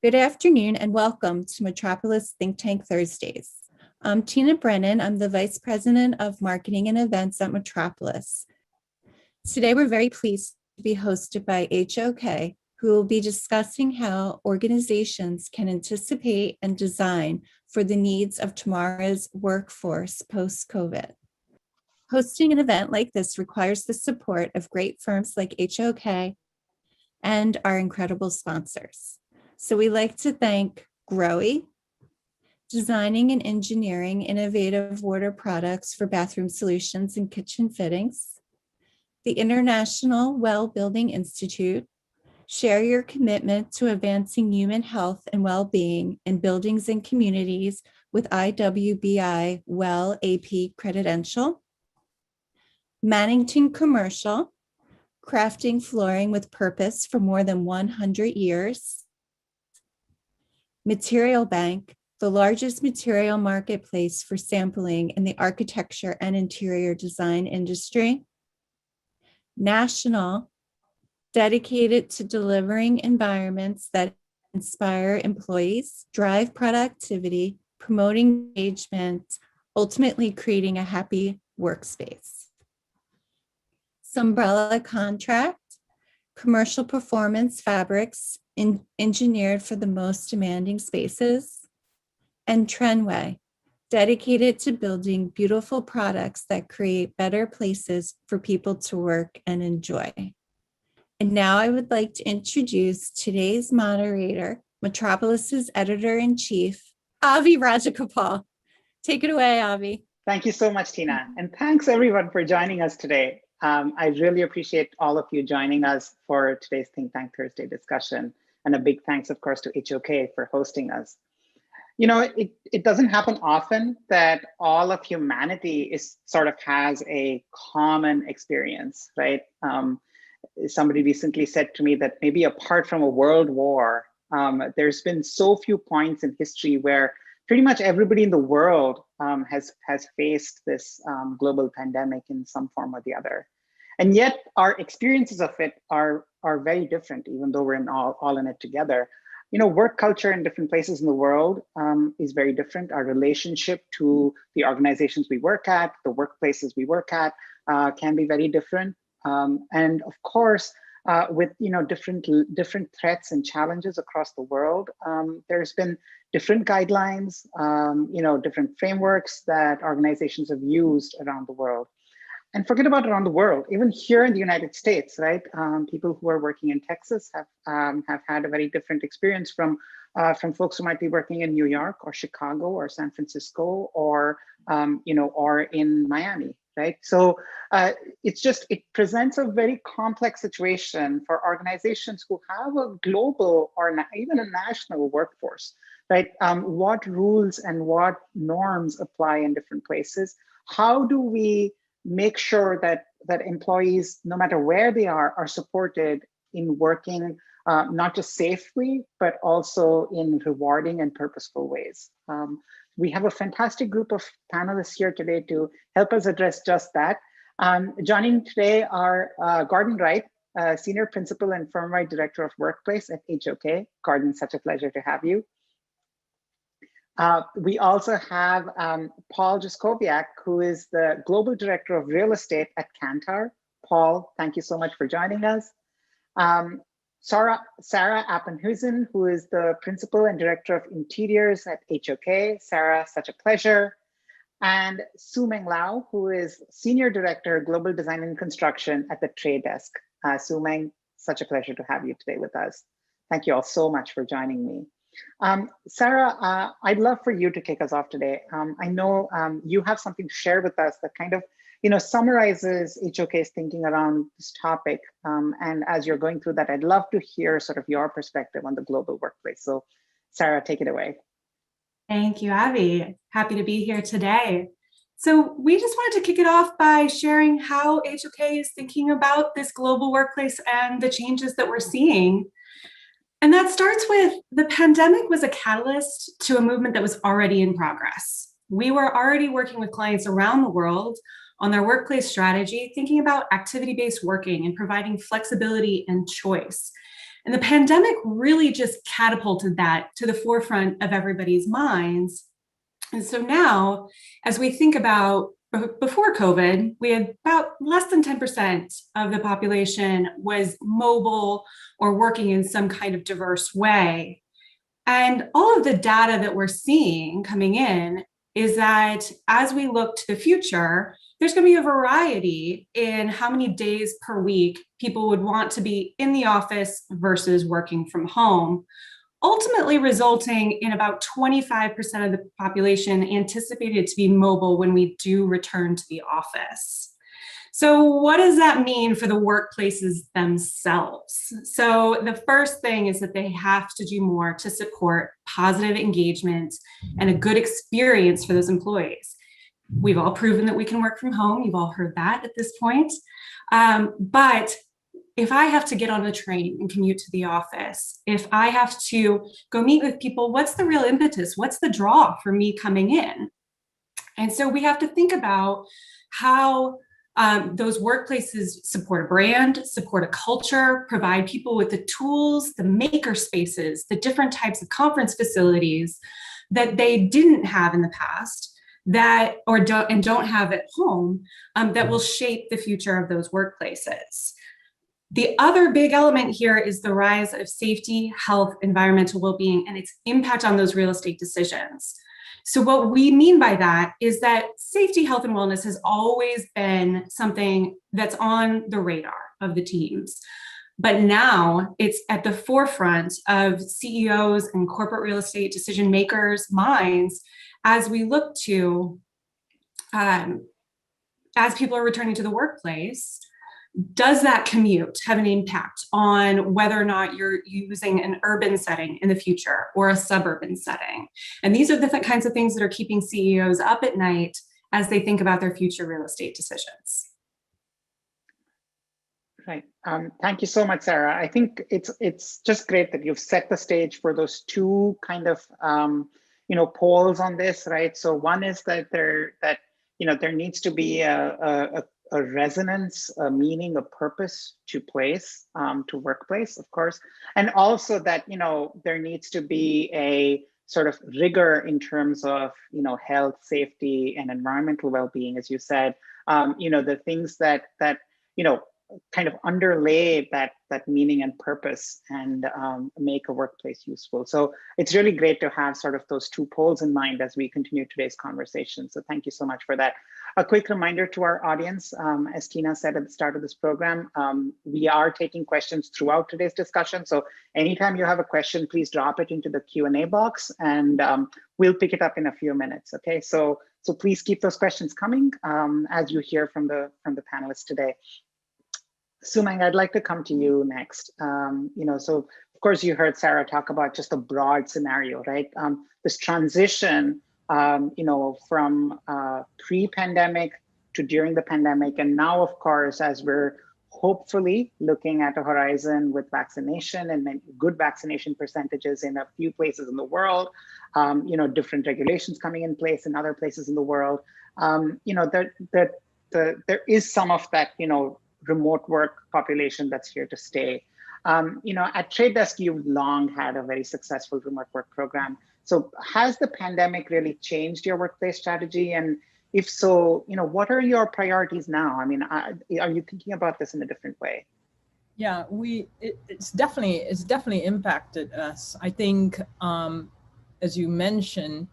Good afternoon and welcome to Metropolis Think Tank Thursdays. I'm Tina Brennan. I'm the Vice President of Marketing and Events at Metropolis. Today, we're very pleased to be hosted by HOK, who will be discussing how organizations can anticipate and design for the needs of tomorrow's workforce post-COVID. Hosting an event like this requires the support of great firms like HOK and our incredible sponsors. So we like to thank Growy, designing and engineering innovative water products for bathroom solutions and kitchen fittings, the International Well Building Institute, share your commitment to advancing human health and well-being in buildings and communities with IWBI Well AP credential, Mannington Commercial, crafting flooring with purpose for more than 100 years, Material Bank, the largest material marketplace for sampling in the architecture and interior design industry, National, dedicated to delivering environments that inspire employees, drive productivity, promoting engagement, ultimately creating a happy workspace. Umbrella Contract, commercial performance fabrics engineered for the most demanding spaces, and Trenway, dedicated to building beautiful products that create better places for people to work and enjoy. And now I would like to introduce today's moderator, Metropolis's editor-in-chief, Avi Rajagopal. Take it away, Avi. Thank you so much, Tina. And thanks everyone for joining us today. I really appreciate all of you joining us for today's Think Tank Thursday discussion. And a big thanks, of course, to HOK for hosting us. You know, it doesn't happen often that all of humanity has a common experience, right? Somebody recently said to me that maybe apart from a world war, there's been so few points in history where pretty much everybody in the world has faced this global pandemic in some form or the other. And yet our experiences of it are very different, even though we're all in it together. You know, work culture in different places in the world is very different. Our relationship to the organizations we work at, the workplaces we work at can be very different. And of course, with different threats and challenges across the world, there's been different guidelines, different frameworks that organizations have used around the world. And forget about around the world, even here in the United States, right? People who are working in Texas have had a very different experience from folks who might be working in New York or Chicago or San Francisco or in Miami, right? So it presents a very complex situation for organizations who have a global or even a national workforce, right? What rules and what norms apply in different places? How do we make sure that employees, no matter where they are supported in working not just safely, but also in rewarding and purposeful ways? We have a fantastic group of panelists here today to help us address just that. Joining today are Gordon Wright, Senior Principal and Firm-wide Director of Workplace at HOK. Gordon, such a pleasure to have you. We also have Paul Jaskowiak, who is the Global Director of Real Estate at Kantar. Paul, thank you so much for joining us. Sarah Appenhuisen, who is the Principal and Director of Interiors at HOK. Sarah, such a pleasure. And Su Meng Lau, who is Senior Director, Global Design and Construction at the Trade Desk. Su Meng, such a pleasure to have you today with us. Thank you all so much for joining me. Sarah, I'd love for you to kick us off today. I know you have something to share with us that kind of summarizes HOK's thinking around this topic. And as you're going through that, I'd love to hear sort of your perspective on the global workplace. So Sarah, take it away. Thank you, Avi. Happy to be here today. So we just wanted to kick it off by sharing how HOK is thinking about this global workplace and the changes that we're seeing. And that starts with the pandemic was a catalyst to a movement that was already in progress. We were already working with clients around the world on their workplace strategy, thinking about activity-based working and providing flexibility and choice. And the pandemic really just catapulted that to the forefront of everybody's minds. And so now, as we think about before COVID, we had about less than 10% of the population was mobile or working in some kind of diverse way. And all of the data that we're seeing coming in is that as we look to the future, there's going to be a variety in how many days per week people would want to be in the office versus working from home, ultimately resulting in about 25% of the population anticipated to be mobile when we do return to the office. So what does that mean for the workplaces themselves? So the first thing is that they have to do more to support positive engagement and a good experience for those employees. We've all proven that we can work from home. You've all heard that at this point. But if I have to get on a train and commute to the office, if I have to go meet with people, what's the real impetus? What's the draw for me coming in? And so we have to think about how those workplaces support a brand, support a culture, provide people with the tools, the maker spaces, the different types of conference facilities that they didn't have in the past, that don't have at home, that will shape the future of those workplaces. The other big element here is the rise of safety, health, environmental well-being, and its impact on those real estate decisions. So what we mean by that is that safety, health, and wellness has always been something that's on the radar of the teams. But now it's at the forefront of CEOs and corporate real estate decision makers' minds as we look to, as people are returning to the workplace, does that commute have an impact on whether or not you're using an urban setting in the future or a suburban setting? And these are the kinds of things that are keeping CEOs up at night as they think about their future real estate decisions. Right. Thank you so much, Sarah. I think it's just great that you've set the stage for those two kind of polls on this, right? So one is that there needs to be a resonance, a meaning, a purpose to place, to workplace, of course, and also that there needs to be a sort of rigor in terms of health, safety, and environmental well-being, as you said. The things that kind of underlay that meaning and purpose and make a workplace useful. So it's really great to have sort of those two poles in mind as we continue today's conversation. So thank you so much for that. A quick reminder to our audience, as Tina said at the start of this program, we are taking questions throughout today's discussion. So anytime you have a question, please drop it into the Q&A box and we'll pick it up in a few minutes, okay? So please keep those questions coming as you hear from the panelists today. Sumang, I'd like to come to you next. So of course you heard Sarah talk about just a broad scenario, right? This transition, from pre-pandemic to during the pandemic, and now, of course, as we're hopefully looking at a horizon with vaccination and good vaccination percentages in a few places in the world, different regulations coming in place in other places in the world, there is some of that, remote work population that's here to stay. At Trade Desk, you've long had a very successful remote work program. So has the pandemic really changed your workplace strategy? And if so, what are your priorities now? I mean, are you thinking about this in a different way? Yeah, it's definitely impacted us. I think, as you mentioned,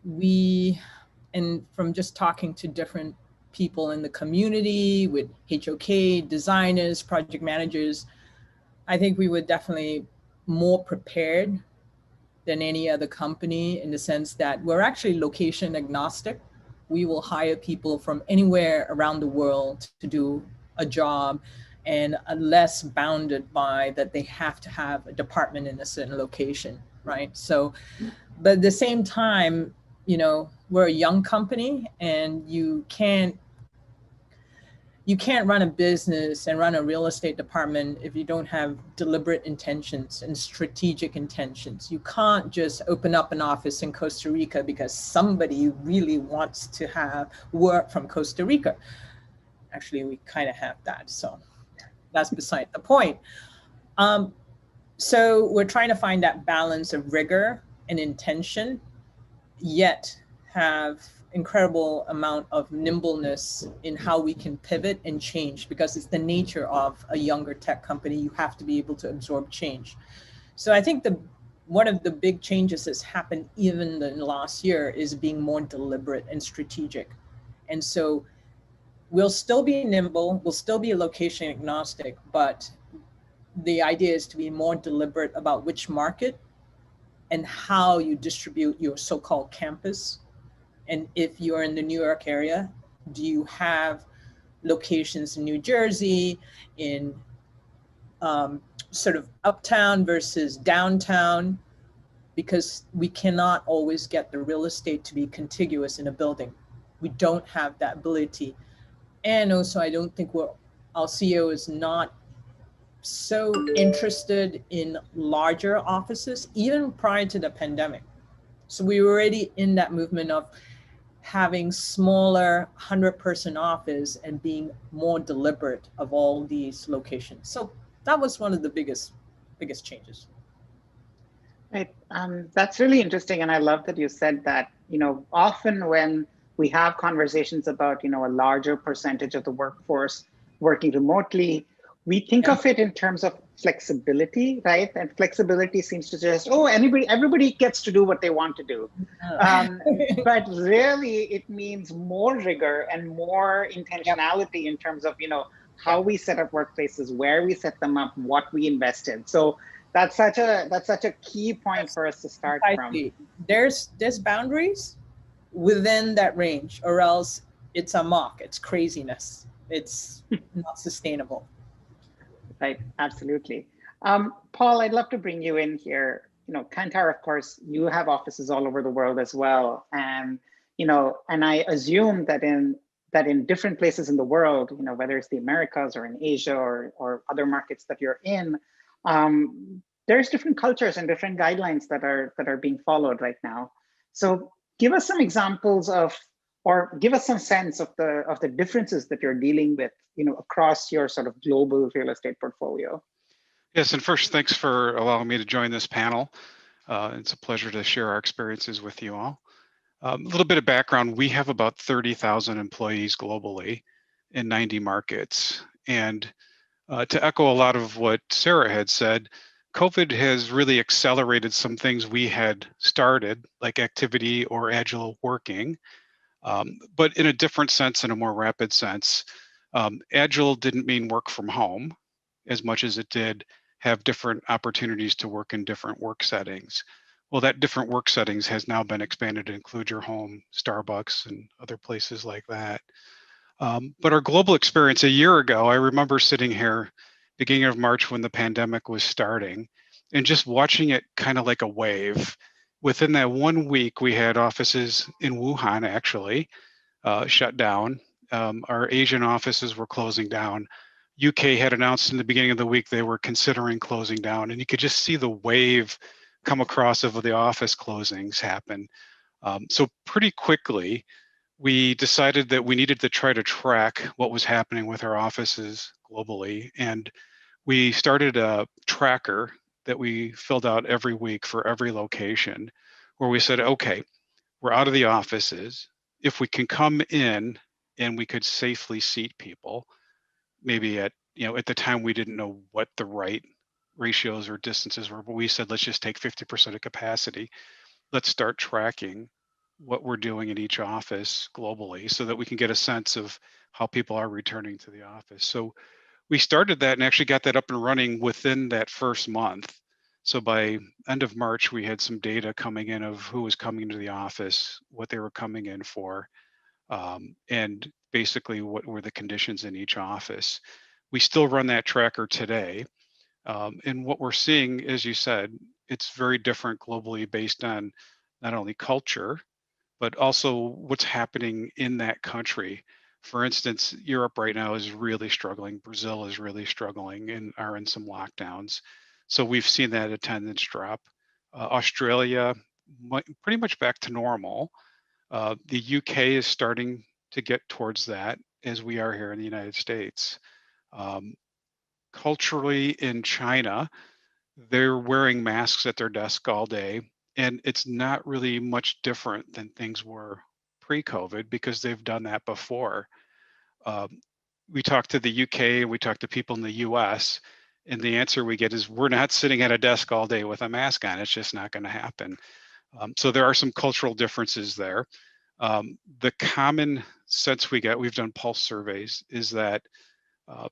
and from just talking to different people in the community with HOK, designers, project managers, I think we were definitely more prepared than any other company in the sense that we're actually location agnostic. We will hire people from anywhere around the world to do a job and less bounded by that they have to have a department in a certain location, right? So, but at the same time, we're a young company and you can't run a business and run a real estate department if you don't have deliberate intentions and strategic intentions. You can't just open up an office in Costa Rica because somebody really wants to have work from Costa Rica. Actually, we kind of have that, so that's beside the point. So we're trying to find that balance of rigor and intention, yet have incredible amount of nimbleness in how we can pivot and change, because it's the nature of a younger tech company. You have to be able to absorb change. So I think one of the big changes that's happened even in the last year is being more deliberate and strategic. And so we'll still be nimble, we'll still be location agnostic, but the idea is to be more deliberate about which market and how you distribute your so-called campus. And if you're in the New York area, do you have locations in New Jersey, in sort of uptown versus downtown? Because we cannot always get the real estate to be contiguous in a building. We don't have that ability. And also, I don't think our CEO is not so interested in larger offices, even prior to the pandemic. So we were already in that movement of having smaller 100-person office and being more deliberate of all these locations. So that was one of the biggest changes. Right. That's really interesting. And I love that you said that, often when we have conversations about, a larger percentage of the workforce working remotely, we think of it in terms of flexibility, right? And flexibility seems to just, everybody gets to do what they want to do. But really, it means more rigor and more intentionality in terms of, how we set up workplaces, where we set them up, what we invest in. So that's such a key point for us to start from. There's boundaries within that range, or else it's amok, it's craziness, it's not sustainable. Right, absolutely. Paul, I'd love to bring you in here. Kantar, of course, you have offices all over the world as well, and and I assume that in different places in the world, whether it's the Americas or in Asia or other markets that you're in, there's different cultures and different guidelines that are being followed right now. So give us some examples or give us some sense of the differences that you're dealing with, across your sort of global real estate portfolio. Yes, and first, thanks for allowing me to join this panel. It's a pleasure to share our experiences with you all. A little bit of background, we have about 30,000 employees globally in 90 markets. And to echo a lot of what Sarah had said, COVID has really accelerated some things we had started, like activity or agile working, but in a different sense, in a more rapid sense. Agile didn't mean work from home as much as it did have different opportunities to work in different work settings. Well, that different work settings has now been expanded to include your home, Starbucks, and other places like that. But our global experience a year ago, I remember sitting here beginning of March when the pandemic was starting and just watching it kind of like a wave. Within that 1 week, we had offices in Wuhan actually shut down. Our Asian offices were closing down. UK had announced in the beginning of the week they were considering closing down, and you could just see the wave come across of the office closings happen. So pretty quickly, we decided that we needed to try to track what was happening with our offices globally, and we started a tracker that we filled out every week for every location, where we said, okay, we're out of the offices. If we can come in and we could safely seat people, maybe at the time we didn't know what the right ratios or distances were, but we said, let's just take 50% of capacity. Let's start tracking what we're doing in each office globally so that we can get a sense of how people are returning to the office. So we started that and actually got that up and running within that first month. So by end of March, we had some data coming in of who was coming into the office, what they were coming in for, and basically what were the conditions in each office. We still run that tracker today. And what we're seeing, as you said, it's very different globally based on not only culture, but also what's happening in that country. For instance, Europe right now is really struggling. Brazil is really struggling and are in some lockdowns. So we've seen that attendance drop. Australia, pretty much back to normal. The UK is starting to get towards that, as we are here in the United States. Culturally in China, they're wearing masks at their desk all day. And it's not really much different than things were pre-COVID because they've done that before. Um, we talk to the UK, we talk to people in the US, and the answer we get is we're not sitting at a desk all day with a mask on. It's just not going to happen. So there are some cultural differences there. The common sense we get, we've done pulse surveys, is that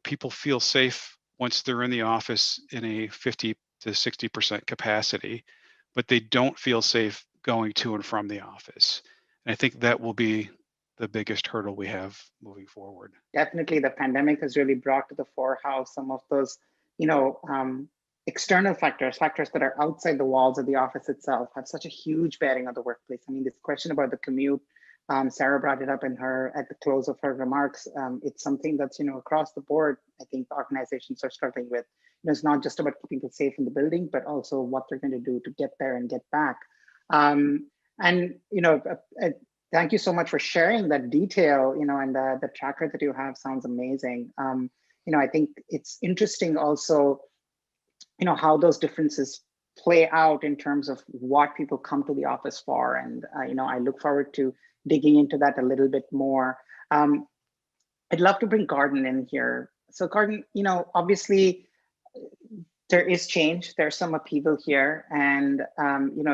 people feel safe once they're in the office in a 50 to 60% capacity, but they don't feel safe going to and from the office. And I think that will be the biggest hurdle we have moving forward. Definitely, the pandemic has really brought to the fore how some of those, external factors that are outside the walls of the office itself have such a huge bearing on the workplace. I mean, this question about the commute, Sarah brought it up at the close of her remarks. It's something that's, across the board, I think organizations are struggling with. It's not just about keeping people safe in the building, but also what they're going to do to get there and get back. Thank you so much for sharing that detail, and the tracker that you have sounds amazing. I think it's interesting also, how those differences play out in terms of what people come to the office for. And, I look forward to digging into that a little bit more. I'd love to bring Gordon in here. So Gordon, obviously there is change, there's some upheaval here, and,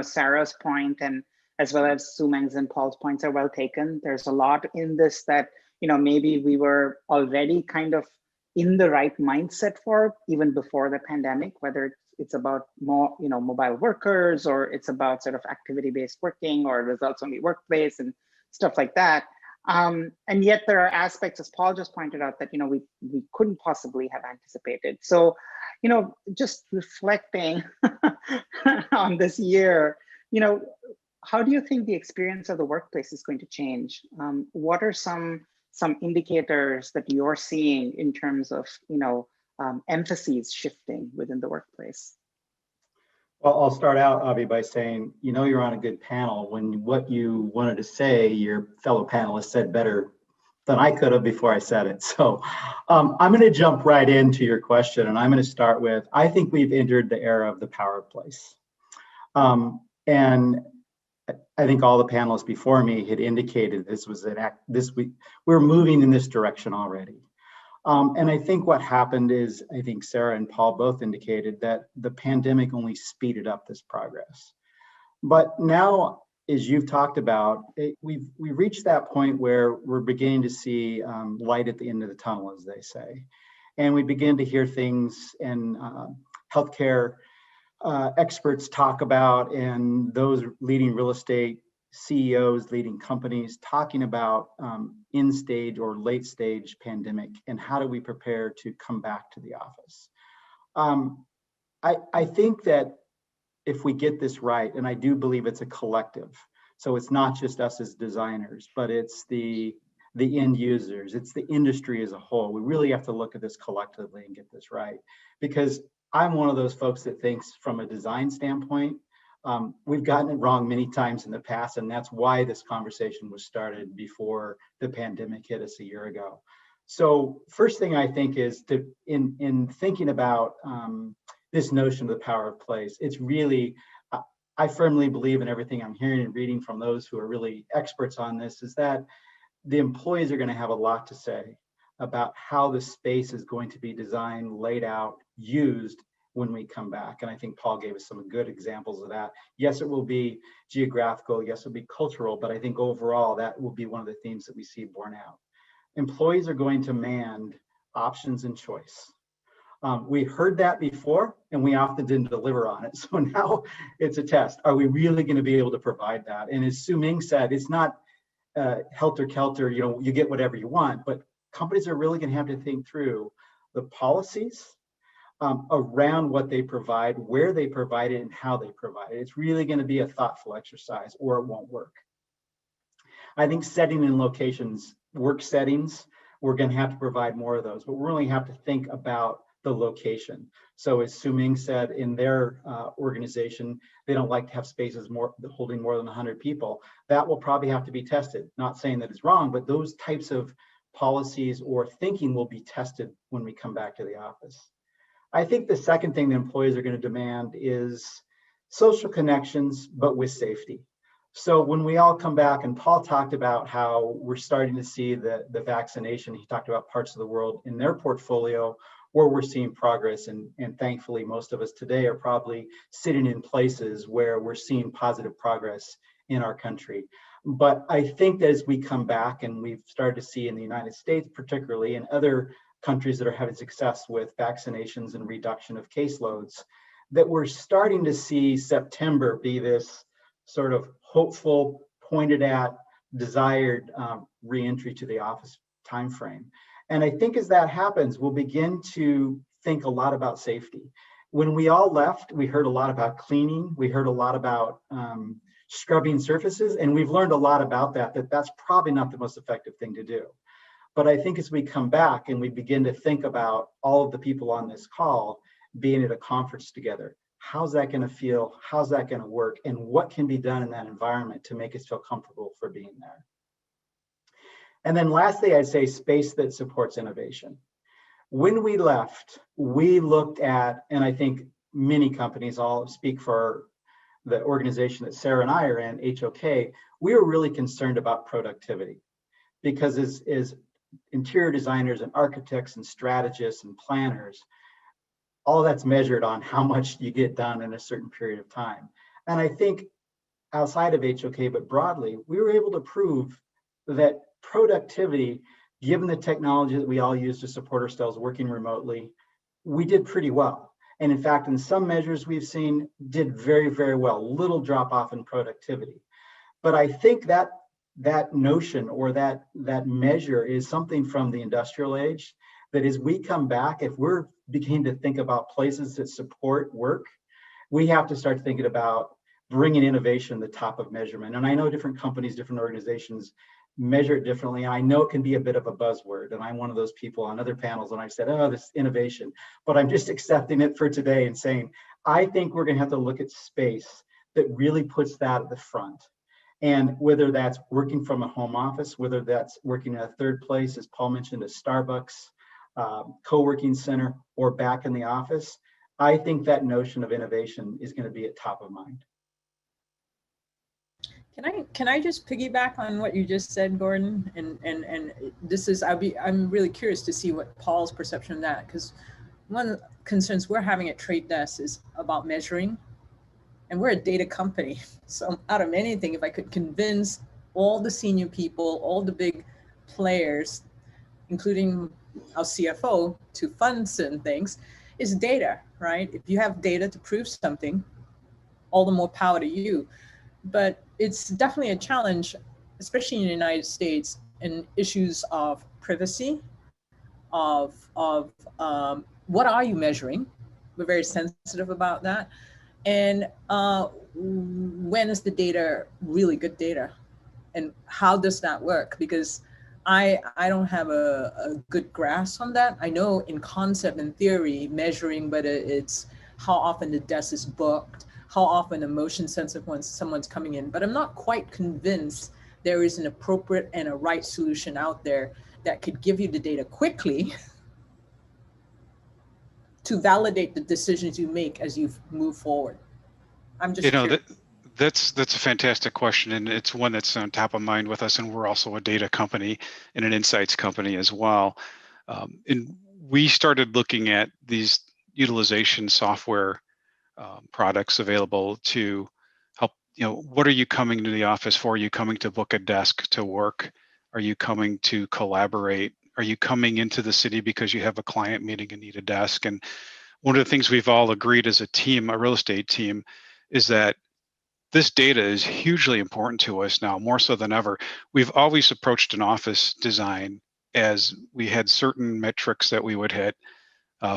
Sarah's point and as well as Sumeng's and Paul's points are well taken. There's a lot in this that, maybe we were already kind of in the right mindset for even before the pandemic, whether it's about more, mobile workers, or it's about sort of activity-based working or results-only workplace and stuff like that. And yet there are aspects, as Paul just pointed out, that, we couldn't possibly have anticipated. So, just reflecting on this year, how do you think the experience of the workplace is going to change? What are some indicators that you're seeing in terms of, emphases shifting within the workplace? Well, I'll start out, Avi, by saying, you're on a good panel when what you wanted to say, your fellow panelists said better than I could have before I said it. So I'm going to jump right into your question, and I'm going to start with, I think we've entered the era of the power of place. And I think all the panelists before me had indicated this was this week we're moving in this direction already. And I think what happened is, I think Sarah and Paul both indicated that the pandemic only speeded up this progress. But now, as you've talked about, we've reached that point where we're beginning to see light at the end of the tunnel, as they say. And we begin to hear things in healthcare experts talk about, and those leading real estate CEOs, leading companies talking about in stage or late stage pandemic, and how do we prepare to come back to the office. I think that if we get this right, and I do believe it's a collective, so it's not just us as designers, but it's the end users, it's the industry as a whole. We really have to look at this collectively and get this right, because I'm one of those folks that thinks from a design standpoint, we've gotten it wrong many times in the past, and that's why this conversation was started before the pandemic hit us a year ago. So first thing I think is in thinking about this notion of the power of place, it's really, I firmly believe in everything I'm hearing and reading from those who are really experts on this, is that the employees are going to have a lot to say about how the space is going to be designed, laid out, used when we come back. And I think Paul gave us some good examples of that. Yes, it will be geographical, yes, it'll be cultural, but I think overall that will be one of the themes that we see borne out. Employees are going to demand options and choice. We heard that before, and we often didn't deliver on it. So now it's a test. Are we really going to be able to provide that? And as Su-Ming said, it's not helter-kelter, you get whatever you want, but companies are really going to have to think through the policies around what they provide, where they provide it, and how they provide it. It's really going to be a thoughtful exercise, or it won't work. I think setting in locations, work settings, we're going to have to provide more of those, but we really have to think about the location. So as Su-Ming said, in their organization, they don't like to have spaces holding more than 100 people. That will probably have to be tested. Not saying that it's wrong, but those types of policies or thinking will be tested when we come back to the office. I think the second thing the employees are going to demand is social connections, but with safety. So when we all come back, and Paul talked about how we're starting to see the vaccination, he talked about parts of the world in their portfolio where we're seeing progress. And thankfully, most of us today are probably sitting in places where we're seeing positive progress in our country. But I think that as we come back, and we've started to see in the United States, particularly, and other countries that are having success with vaccinations and reduction of caseloads, that we're starting to see September be this sort of hopeful, pointed at, desired reentry to the office timeframe. And I think as that happens, we'll begin to think a lot about safety. When we all left, we heard a lot about cleaning. We heard a lot about scrubbing surfaces, and we've learned a lot about that's probably not the most effective thing to do. But I think as we come back and we begin to think about all of the people on this call being at a conference together, how's that going to feel? How's that going to work? And what can be done in that environment to make us feel comfortable for being there? And then lastly, I'd say space that supports innovation. When we left, we looked at, and I think many companies, I'll speak for the organization that Sarah and I are in, HOK, we were really concerned about productivity. Because as interior designers and architects and strategists and planners, all that's measured on how much you get done in a certain period of time. And I think outside of HOK, but broadly, we were able to prove that productivity, given the technology that we all use to support ourselves working remotely, we did pretty well. And in fact, in some measures we've seen, did very, very well, little drop off in productivity. But I think that notion or that measure is something from the industrial age, that as we come back, if we're beginning to think about places that support work, we have to start thinking about bringing innovation to the top of measurement. And I know different companies, different organizations measure it differently. And I know it can be a bit of a buzzword. And I'm one of those people on other panels, and I've said, oh, this innovation, but I'm just accepting it for today and saying, I think we're going to have to look at space that really puts that at the front. And whether that's working from a home office, whether that's working in a third place, as Paul mentioned, a Starbucks, co-working center, or back in the office, I think that notion of innovation is going to be at top of mind. Can I just piggyback on what you just said, Gordon? And this is, I'm really curious to see what Paul's perception of that, because one of the concerns we're having at Trade Desk is about measuring, and we're a data company. So out of anything, if I could convince all the senior people, all the big players, including our CFO, to fund certain things, is data, right? If you have data to prove something, all the more power to you. But it's definitely a challenge, especially in the United States, in issues of privacy, of what are you measuring? We're very sensitive about that. And when is the data really good data? And how does that work? Because I don't have a good grasp on that. I know in concept and theory, measuring, but it's how often the desk is booked, how often a motion sensor when someone's coming in, but I'm not quite convinced there is an appropriate and a right solution out there that could give you the data quickly to validate the decisions you make as you move forward. I'm just curious. That's a fantastic question, and it's one that's on top of mind with us, and we're also a data company and an insights company as well. And we started looking at these utilization software products available to help, what are you coming to the office for? Are you coming to book a desk to work? Are you coming to collaborate? Are you coming into the city because you have a client meeting and need a desk? And one of the things we've all agreed as a team, a real estate team, is that this data is hugely important to us now, more so than ever. We've always approached an office design as we had certain metrics that we would hit,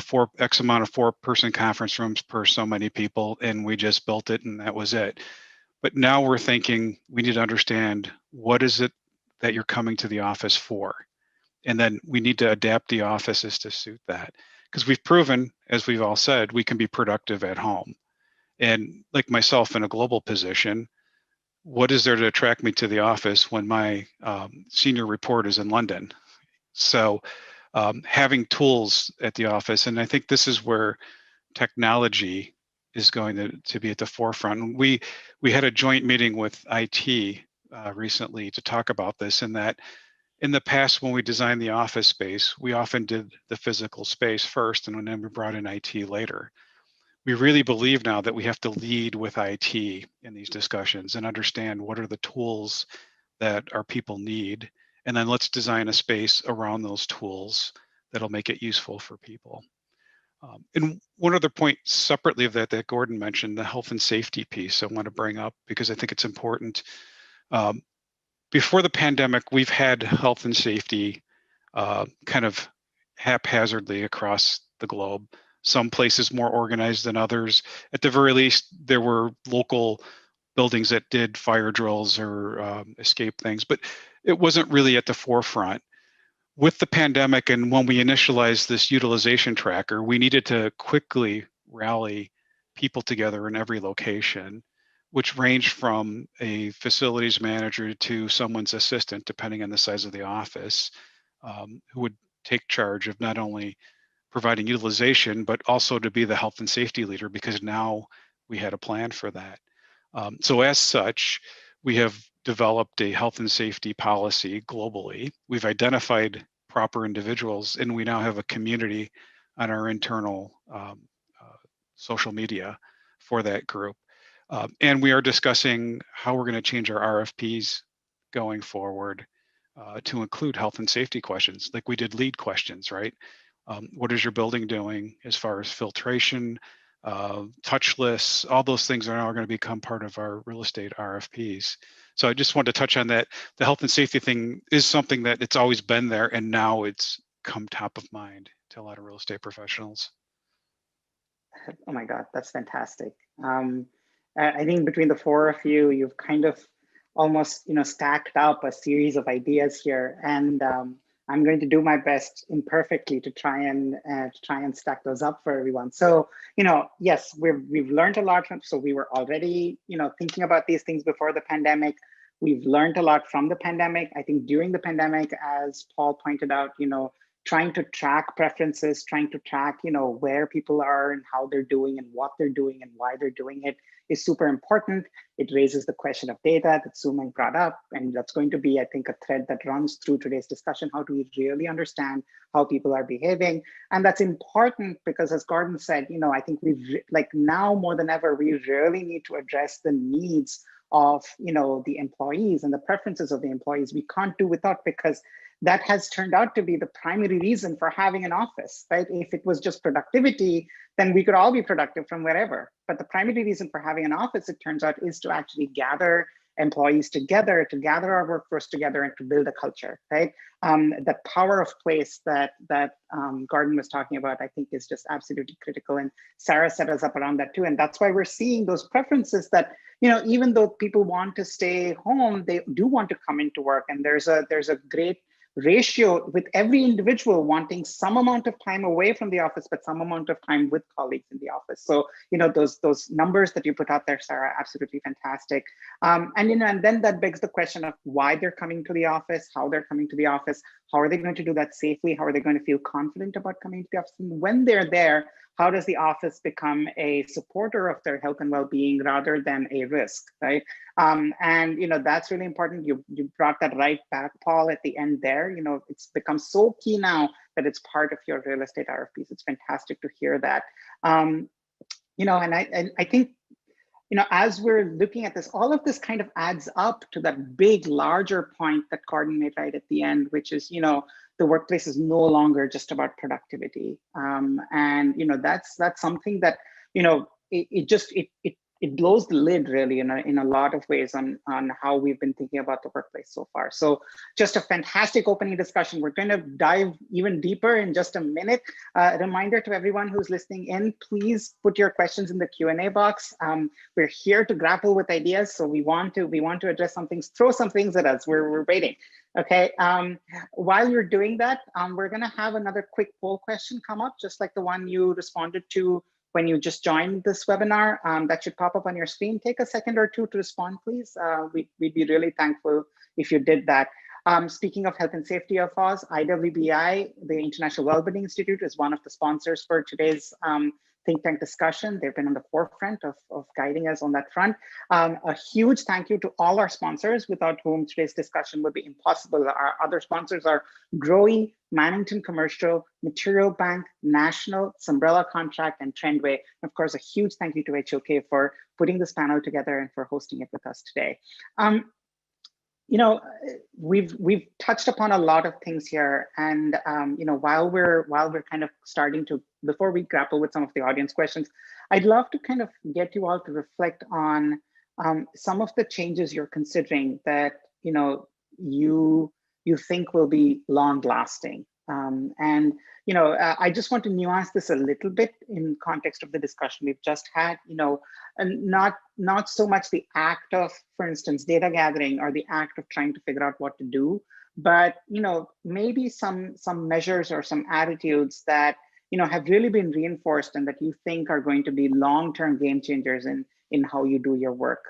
for X amount of 4-person conference rooms per so many people, and we just built it and that was it. But now we're thinking we need to understand, what is it that you're coming to the office for? And then we need to adapt the offices to suit that. Because we've proven, as we've all said, we can be productive at home. And like myself in a global position, what is there to attract me to the office when my senior report is in London? So having tools at the office. And I think this is where technology is going to be at the forefront. We had a joint meeting with IT recently to talk about this, and that in the past, when we designed the office space, we often did the physical space first, and then we brought in IT later. We really believe now that we have to lead with IT in these discussions and understand what are the tools that our people need, and then let's design a space around those tools that'll make it useful for people. And one other point separately of that Gordon mentioned, the health and safety piece I want to bring up because I think it's important. Before the pandemic, we've had health and safety kind of haphazardly across the globe. Some places more organized than others. At the very least, there were local buildings that did fire drills or escape things, but it wasn't really at the forefront. With the pandemic and when we initialized this utilization tracker, we needed to quickly rally people together in every location, which ranged from a facilities manager to someone's assistant, depending on the size of the office, who would take charge of not only providing utilization, but also to be the health and safety leader, because now we had a plan for that. So as such, we have developed a health and safety policy globally. We've identified proper individuals, and we now have a community on our internal social media for that group. And we are discussing how we're going to change our RFPs going forward to include health and safety questions, like we did lead questions, right? What is your building doing as far as filtration, touch lists, all those things are now going to become part of our real estate RFPs. So I just wanted to touch on that. The health and safety thing is something that it's always been there, and now it's come top of mind to a lot of real estate professionals. Oh my God, that's fantastic. I think between the four of you, you've kind of almost stacked up a series of ideas here, and I'm going to do my best imperfectly to try and stack those up for everyone. So yes, we've learned a lot from. So we were already thinking about these things before the pandemic. We've learned a lot from the pandemic. I think during the pandemic, as Paul pointed out, trying to track preferences, trying to track where people are and how they're doing and what they're doing and why they're doing it is super important. It raises the question of data that Sumang brought up, and that's going to be, I think, a thread that runs through today's discussion. How do we really understand how people are behaving? And that's important because, as Gordon said, I think we've now more than ever, we really need to address the needs of the employees and the preferences of the employees. We can't do without, because that has turned out to be the primary reason for having an office, right? If it was just productivity, then we could all be productive from wherever. But the primary reason for having an office, it turns out, is to actually gather employees together, to gather our workforce together, and to build a culture, right? The power of place that Gordon was talking about, I think, is just absolutely critical. And Sarah set us up around that too. And that's why we're seeing those preferences that, even though people want to stay home, they do want to come into work. And there's a great ratio with every individual wanting some amount of time away from the office, but some amount of time with colleagues in the office. So, those numbers that you put out there, Sarah, absolutely fantastic. And then that begs the question of why they're coming to the office, how they're coming to the office, how are they going to do that safely? How are they going to feel confident about coming to the office? And when they're there, how does the office become a supporter of their health and well-being rather than a risk, right? And that's really important. You brought that right back, Paul, at the end there. It's become so key now that it's part of your real estate RFPs. It's fantastic to hear that. And I think, as we're looking at this, all of this kind of adds up to that big, larger point that Gordon made right at the end, which is, the workplace is no longer just about productivity. And that's something that, it blows the lid really in a lot of ways on how we've been thinking about the workplace so far. So just a fantastic opening discussion. We're going to dive even deeper in just a minute. A reminder to everyone who's listening in, please put your questions in the Q&A box. We're here to grapple with ideas. So we want to address some things, throw some things at us. We're waiting. Okay, while you're doing that, we're going to have another quick poll question come up, just like the one you responded to when you just joined this webinar. That should pop up on your screen. Take a second or two to respond, please. We'd be really thankful if you did that. Speaking of health and safety of us, IWBI, the International Wellbeing Institute, is one of the sponsors for today's think tank discussion. They've been on the forefront of guiding us on that front. A huge thank you to all our sponsors, without whom today's discussion would be impossible. Our other sponsors are Growing, Mannington Commercial, Material Bank, National, Umbrella Contract, and Trendway. And of course, a huge thank you to HOK for putting this panel together and for hosting it with us today. You know, we've touched upon a lot of things here, and you know, while we're kind of starting to, before we grapple with some of the audience questions, I'd love to kind of get you all to reflect on some of the changes you're considering that you think will be long lasting. And you know, I just want to nuance this a little bit in context of the discussion we've just had. You know, and not so much the act of, for instance, data gathering or the act of trying to figure out what to do, but you know, maybe some measures or some attitudes that have really been reinforced and that you think are going to be long-term game changers in how you do your work.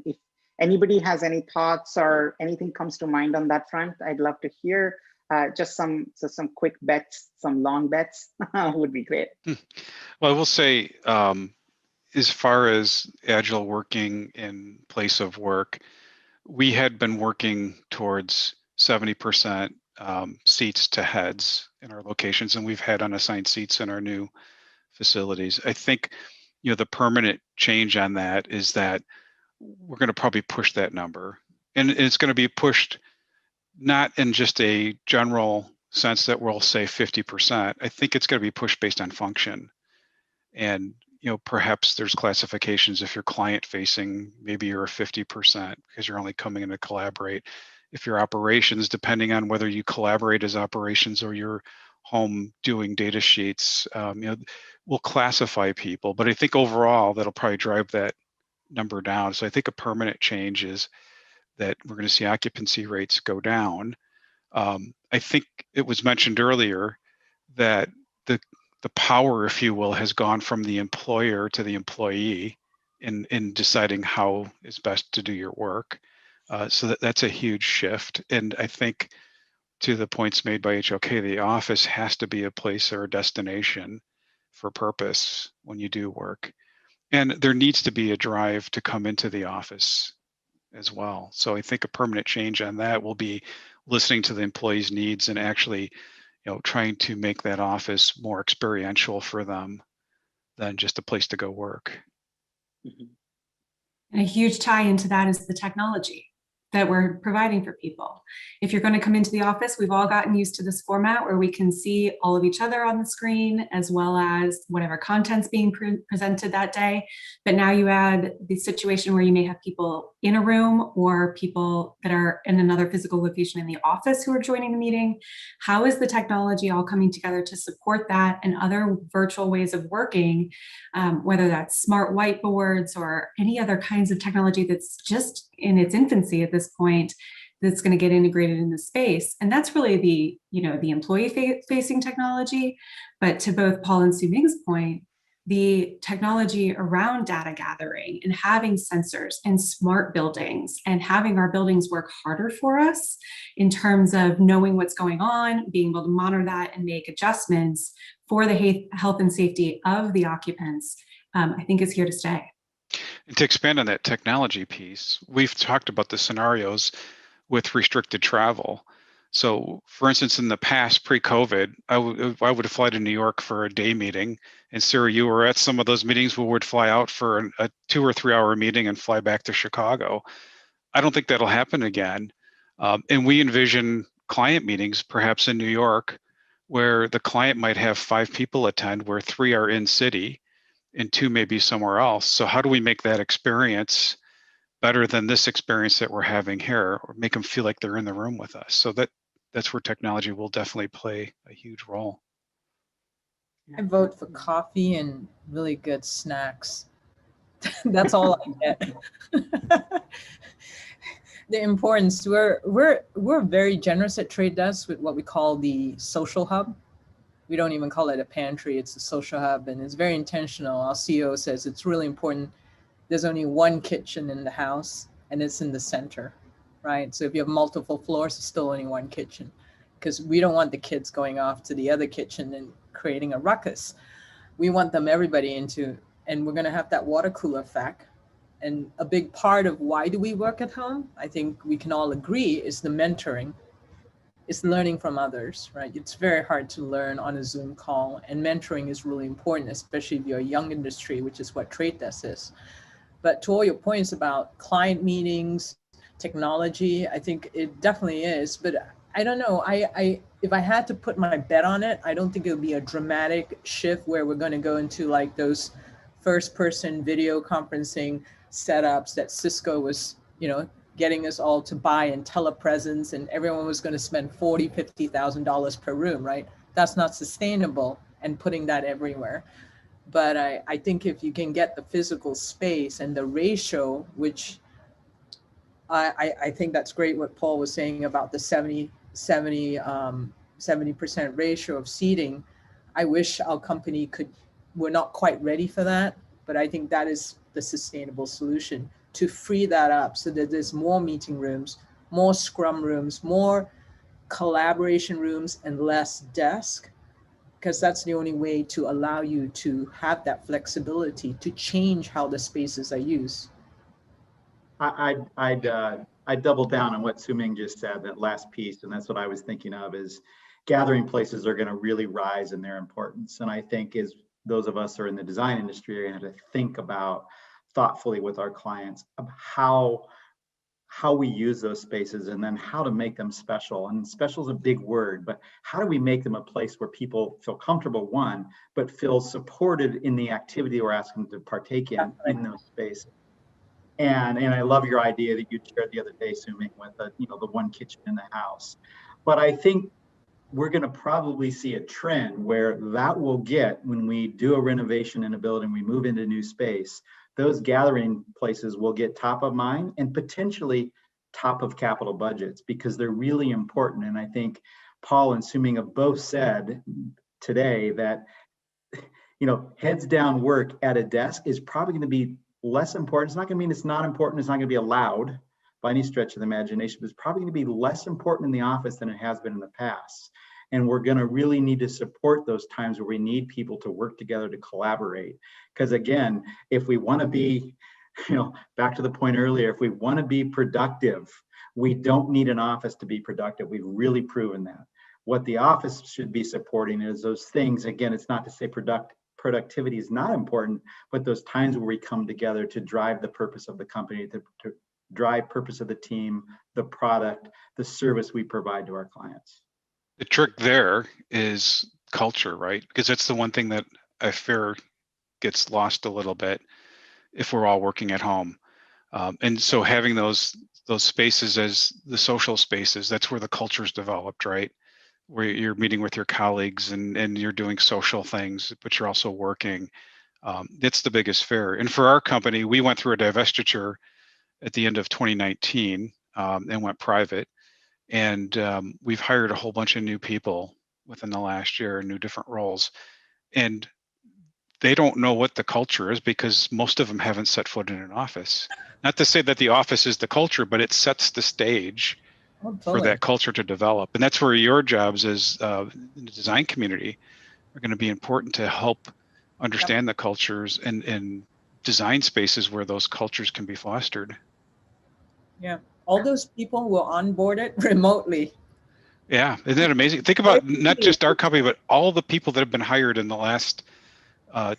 If anybody has any thoughts or anything comes to mind on that front, I'd love to hear. Just some quick bets, some long bets would be great. Well, I will say, as far as agile working in place of work, we had been working towards 70% seats to heads in our locations, and we've had unassigned seats in our new facilities. I think, the permanent change on that is that we're going to probably push that number, and it's going to be pushed not in just a general sense that we'll say 50%. I think it's going to be pushed based on function. And, perhaps there's classifications. If you're client facing, maybe you're a 50% because you're only coming in to collaborate. If you're operations, depending on whether you collaborate as operations or you're home doing data sheets, we'll classify people. But I think overall, that'll probably drive that number down. So I think a permanent change is that we're going to see occupancy rates go down. I think it was mentioned earlier that the power, if you will, has gone from the employer to the employee in deciding how is best to do your work. So that's a huge shift. And I think, to the points made by HOK, the office has to be a place or a destination for purpose when you do work. And there needs to be a drive to come into the office as well. So I think a permanent change on that will be listening to the employees' needs and actually, trying to make that office more experiential for them than just a place to go work. Mm-hmm. And a huge tie into that is the technology that we're providing for people. If you're going to come into the office, we've all gotten used to this format where we can see all of each other on the screen, as well as whatever content's being presented that day. But now you add the situation where you may have people in a room or people that are in another physical location in the office who are joining the meeting. How is the technology all coming together to support that and other virtual ways of working, whether that's smart whiteboards or any other kinds of technology that's just in its infancy at this point, that's going to get integrated in the space. And that's really the employee facing technology. But to both Paul and Sue Ming's point, the technology around data gathering and having sensors and smart buildings and having our buildings work harder for us in terms of knowing what's going on, being able to monitor that and make adjustments for the health and safety of the occupants, I think is here to stay. And to expand on that technology piece, we've talked about the scenarios with restricted travel. So, for instance, in the past, pre-COVID, I would fly to New York for a day meeting. And Sarah, you were at some of those meetings where we'd fly out for a 2 or 3 hour meeting and fly back to Chicago. I don't think that'll happen again. And we envision client meetings, perhaps in New York, where the client might have 5 people attend, where 3 are in city and 2 may be somewhere else. So how do we make that experience better than this experience that we're having here, or make them feel like they're in the room with us? So that's where technology will definitely play a huge role. I vote for coffee and really good snacks. That's all I get. The importance, we're very generous at Trade Desk with what we call the social hub. We don't even call it a pantry, it's a social hub, and it's very intentional. Our CEO says it's really important. There's only one kitchen in the house, and it's in the center. right? So if you have multiple floors, it's still only one kitchen, because we don't want the kids going off to the other kitchen and creating a ruckus. We want them, everybody into, and we're going to have that water cooler effect. And a big part of why do we work at home, I think we can all agree, is the mentoring. It's learning from others, right? It's very hard to learn on a Zoom call, and mentoring is really important, especially if you're a young industry, which is what Trade Desk is. But to all your points about client meetings, technology, I think it definitely is. But I don't know, if I had to put my bet on it, I don't think it would be a dramatic shift where we're going to go into like those first person video conferencing setups that Cisco was, getting us all to buy in telepresence, and everyone was going to spend $40,000, $50,000 per room, right? That's not sustainable, and putting that everywhere. But I think if you can get the physical space and the ratio, which I think that's great what Paul was saying about the 70% ratio of seating. I wish our company we're not quite ready for that, but I think that is the sustainable solution, to free that up so that there's more meeting rooms, more scrum rooms, more collaboration rooms, and less desk, because that's the only way to allow you to have that flexibility to change how the spaces are used. I'd double down on what Su-Ming just said, that last piece, and that's what I was thinking of, is gathering places are going to really rise in their importance. And I think as those of us who are in the design industry are going to have to think about thoughtfully with our clients of how we use those spaces, and then how to make them special. And special is a big word, but how do we make them a place where people feel comfortable, one, but feel supported in the activity we're asking them to partake in those spaces. And I love your idea that you shared the other day, Su-Ming, with the one kitchen in the house. But I think we're going to probably see a trend where that will get, when we do a renovation in a building, we move into new space, those gathering places will get top of mind and potentially top of capital budgets, because they're really important. And I think Paul and Su-Ming have both said today that heads down work at a desk is probably going to be less important. It's not going to mean it's not important. It's not going to be allowed by any stretch of the imagination, but it's probably going to be less important in the office than it has been in the past. And we're going to really need to support those times where we need people to work together to collaborate. Because again, if we want to be, back to the point earlier, if we want to be productive, we don't need an office to be productive. We've really proven that. What the office should be supporting is those things. Again, it's not to say productivity is not important, but those times where we come together to drive the purpose of the company, to drive purpose of the team, the product, the service we provide to our clients. The trick there is culture, right? Because that's the one thing that I fear gets lost a little bit if we're all working at home. And so having those spaces as the social spaces, that's where the culture is developed, right? Where you're meeting with your colleagues and you're doing social things, but you're also working. It's the biggest fear. And for our company, we went through a divestiture at the end of 2019 and went private. And we've hired a whole bunch of new people within the last year in new different roles. And they don't know what the culture is because most of them haven't set foot in an office. Not to say that the office is the culture, but it sets the stage for that culture to develop. And that's where your jobs as in the design community are going to be important to help understand the cultures and design spaces where those cultures can be fostered. Yeah. All those people were onboarded remotely. Yeah, isn't that amazing? Think about not just our company, but all the people that have been hired in the last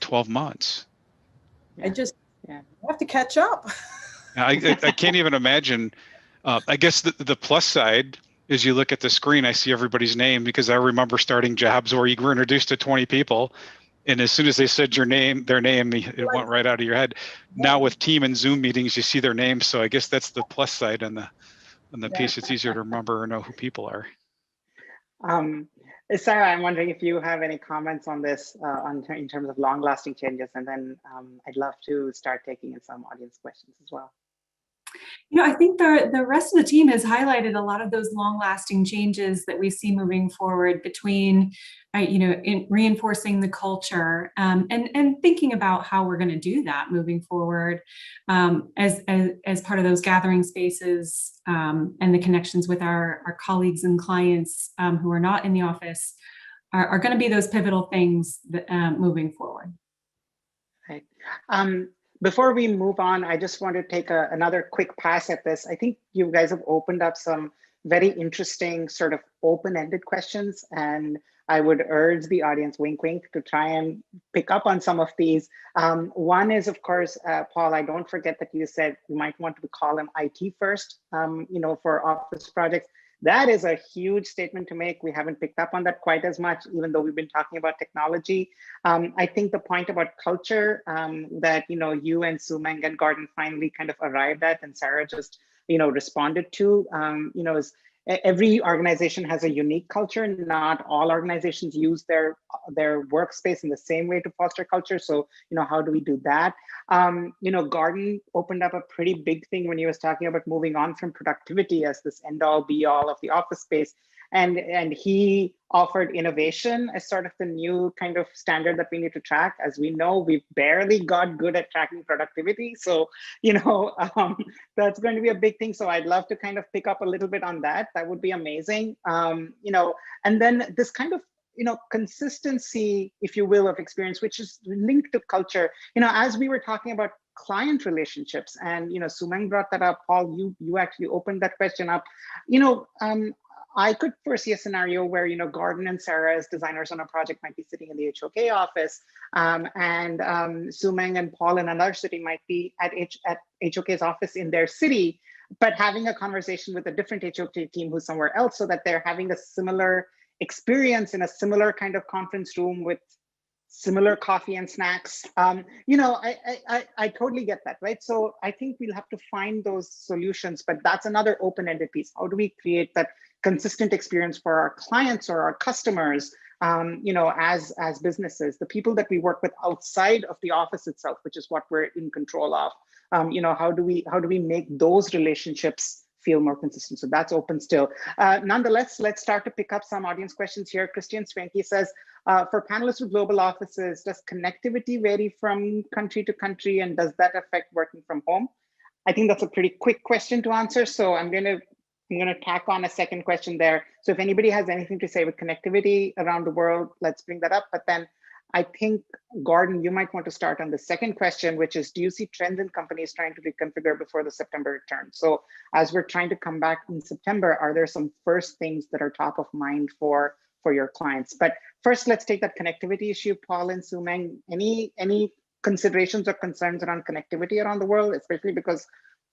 12 months. I have to catch up. I can't even imagine. I guess the plus side is you look at the screen, I see everybody's name, because I remember starting jobs where you were introduced to 20 people. And as soon as they said their name, it went right out of your head. Now with team and Zoom meetings, you see their names. So I guess that's the plus side on the piece. It's easier to remember or know who people are. Sarah, I'm wondering if you have any comments on this in terms of long-lasting changes, and then I'd love to start taking in some audience questions as well. I think the rest of the team has highlighted a lot of those long-lasting changes that we see moving forward between, in reinforcing the culture and thinking about how we're going to do that moving forward as part of those gathering spaces and the connections with our colleagues and clients who are not in the office are going to be those pivotal things that, moving forward. Right. Before we move on, I just want to take another quick pass at this. I think you guys have opened up some very interesting sort of open-ended questions, and I would urge the audience, wink, wink, to try and pick up on some of these. One is, of course, Paul, I don't forget that you said you might want to call them IT first, for office projects. That is a huge statement to make. We haven't picked up on that quite as much, even though we've been talking about technology. I think the point about culture that you and Sumeng and Gordon finally kind of arrived at, and Sarah just responded to, is every organization has a unique culture. Not all organizations use their workspace in the same way to foster culture. So how do we do that? Gordon opened up a pretty big thing when he was talking about moving on from productivity as this end all be all of the office space. And he offered innovation as sort of the new kind of standard that we need to track. As we know, we've barely got good at tracking productivity. So, that's going to be a big thing. So I'd love to kind of pick up a little bit on that. That would be amazing. And then this kind of consistency, if you will, of experience, which is linked to culture. As we were talking about client relationships, and Sumeng brought that up. Paul, you actually opened that question up. I could foresee a scenario where Gordon and Sarah, as designers on a project, might be sitting in the HOK office, and Sumeng and Paul in another city might be at HOK's office in their city, but having a conversation with a different HOK team who's somewhere else, so that they're having a similar experience in a similar kind of conference room with similar coffee and snacks. I totally get that, right? So I think we'll have to find those solutions, but that's another open-ended piece. How do we create that consistent experience for our clients or our customers, as businesses, the people that we work with outside of the office itself, which is what we're in control of. How do we make those relationships feel more consistent? So that's open still. Nonetheless, let's start to pick up some audience questions here. Christian Swanky says, for panelists with global offices, does connectivity vary from country to country, and does that affect working from home? I think that's a pretty quick question to answer. So I'm going to tack on a second question there. So if anybody has anything to say with connectivity around the world, let's bring that up. But then I think, Gordon, you might want to start on the second question, which is, do you see trends in companies trying to reconfigure before the September return? So as we're trying to come back in September, are there some first things that are top of mind for your clients? But first, let's take that connectivity issue. Paul and Sumeng, any considerations or concerns around connectivity around the world, especially because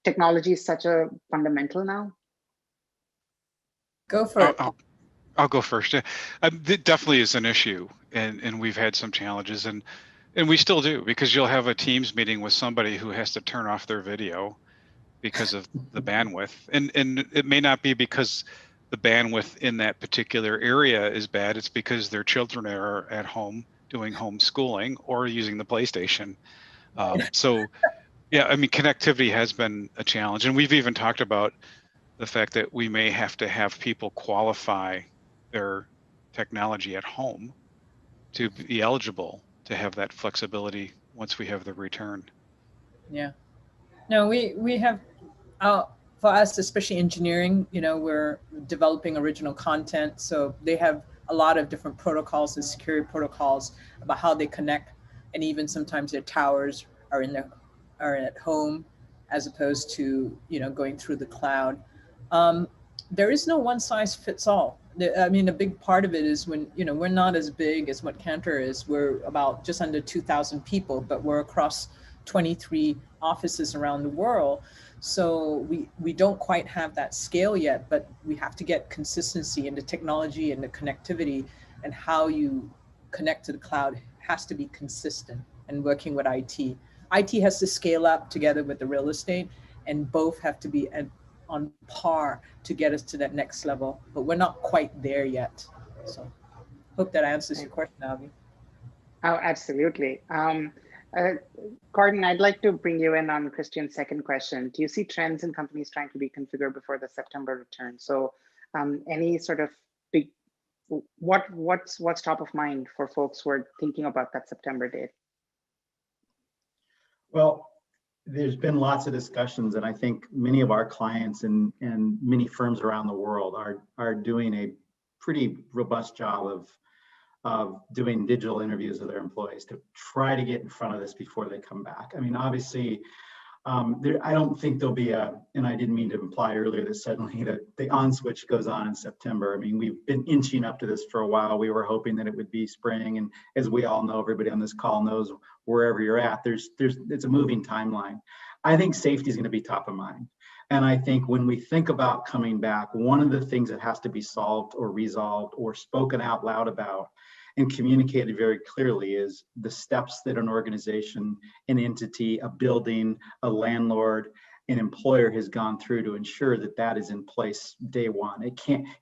technology is such a fundamental now? Go for it. I'll go first. It definitely is an issue, and we've had some challenges, and we still do, because you'll have a Teams meeting with somebody who has to turn off their video because of the bandwidth, and it may not be because the bandwidth in that particular area is bad. It's because their children are at home doing homeschooling or using the PlayStation. So, yeah, I mean, connectivity has been a challenge, and we've even talked about the fact that we may have to have people qualify their technology at home to be eligible to have that flexibility once we have the return. Yeah. No, we have, for us, especially engineering, we're developing original content. So they have a lot of different protocols and security protocols about how they connect. And even sometimes their towers are at home as opposed to, going through the cloud. There is no one size fits all. I mean, a big part of it is when, we're not as big as what Cantor is. We're about just under 2,000 people, but we're across 23 offices around the world. So we don't quite have that scale yet, but we have to get consistency in the technology and the connectivity, and how you connect to the cloud has to be consistent, and working with IT. IT has to scale up together with the real estate, and both have to be on par to get us to that next level, but we're not quite there yet. So hope that answers your question, Avi. Oh, absolutely. Gordon, I'd like to bring you in on Christian's second question. Do you see trends in companies trying to reconfigure before the September return? So any sort of big, what's top of mind for folks who are thinking about that September date? Well, there's been lots of discussions, and I think many of our clients and many firms around the world are doing a pretty robust job of doing digital interviews with their employees to try to get in front of this before they come back. I mean, obviously, I don't think there'll be and I didn't mean to imply earlier that suddenly the on switch goes on in September. I mean, we've been inching up to this for a while. We were hoping that it would be spring. And as we all know, everybody on this call knows, wherever you're at, it's a moving timeline. I think safety is going to be top of mind. And I think when we think about coming back, one of the things that has to be solved or resolved or spoken out loud about and communicated very clearly is the steps that an organization, an entity, a building, a landlord, an employer has gone through to ensure that that is in place day one.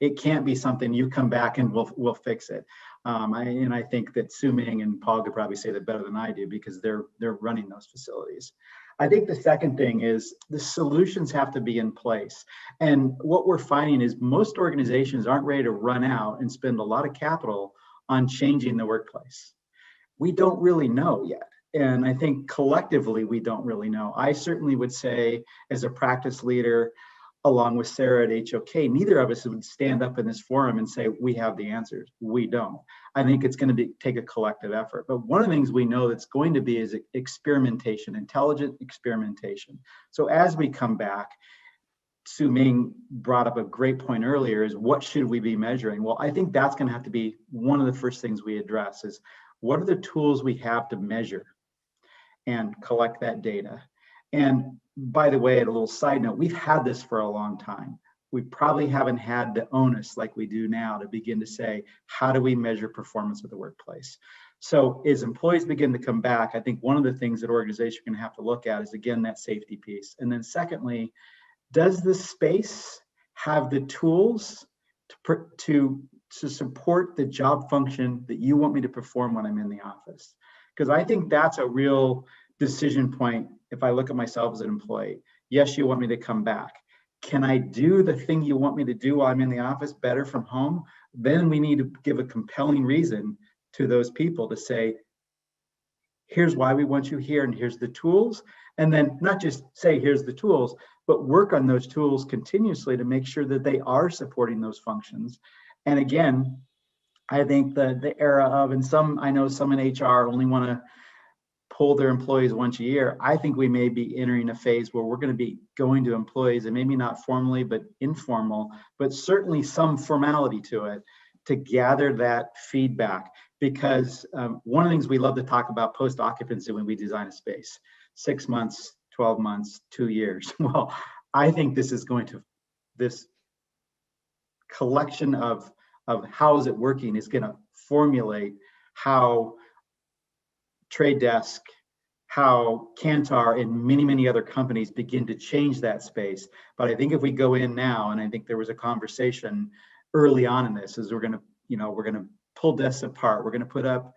It can't be something you come back and we'll fix it. And I think that Su Ming and Paul could probably say that better than I do because they're running those facilities. I think the second thing is the solutions have to be in place. And what we're finding is most organizations aren't ready to run out and spend a lot of capital on changing the workplace. We don't really know yet. And I think collectively, we don't really know. I certainly would say as a practice leader, along with Sarah at HOK, neither of us would stand up in this forum and say, we have the answers. We don't. I think it's going to take a collective effort. But one of the things we know that's going to be is experimentation, intelligent experimentation. So as we come back, Su Ming brought up a great point earlier is what should we be measuring? Well, I think that's going to have to be one of the first things we address is what are the tools we have to measure and collect that data? And by the way, a little side note, we've had this for a long time. We probably haven't had the onus like we do now to begin to say, how do we measure performance of the workplace? So as employees begin to come back, I think one of the things that organizations are going to have to look at is, again, that safety piece. And then secondly, does the space have the tools to support the job function that you want me to perform when I'm in the office? Because I think that's a real decision point if I look at myself as an employee. Yes, you want me to come back. Can I do the thing you want me to do while I'm in the office better from home? Then we need to give a compelling reason to those people to say, here's why we want you here and here's the tools. And then not just say, here's the tools, but work on those tools continuously to make sure that they are supporting those functions. And again, I think the era of, and I know some in HR only want to pull their employees once a year. I think we may be entering a phase where we're going to be going to employees, and maybe not formally, but informal, but certainly some formality to it to gather that feedback. Because one of the things we love to talk about post-occupancy when we design a space, 6 months, 12 months, 2 years. Well, I think this collection of how is it working is going to formulate how Trade Desk, how Kantar and many, many other companies begin to change that space. But I think if we go in now, and I think there was a conversation early on in this, is we're going to pull desks apart. We're going to put up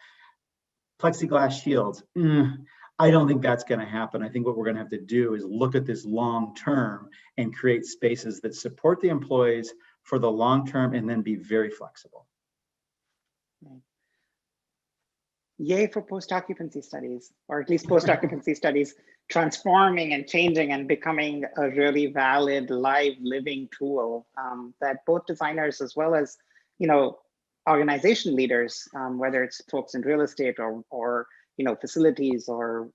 plexiglass shields. I don't think that's going to happen. I think what we're going to have to do is look at this long term and create spaces that support the employees for the long term and then be very flexible. Yay for post-occupancy studies, or at least post-occupancy studies transforming and changing and becoming a really valid, live, living tool that both designers as well as, organization leaders, whether it's folks in real estate or facilities or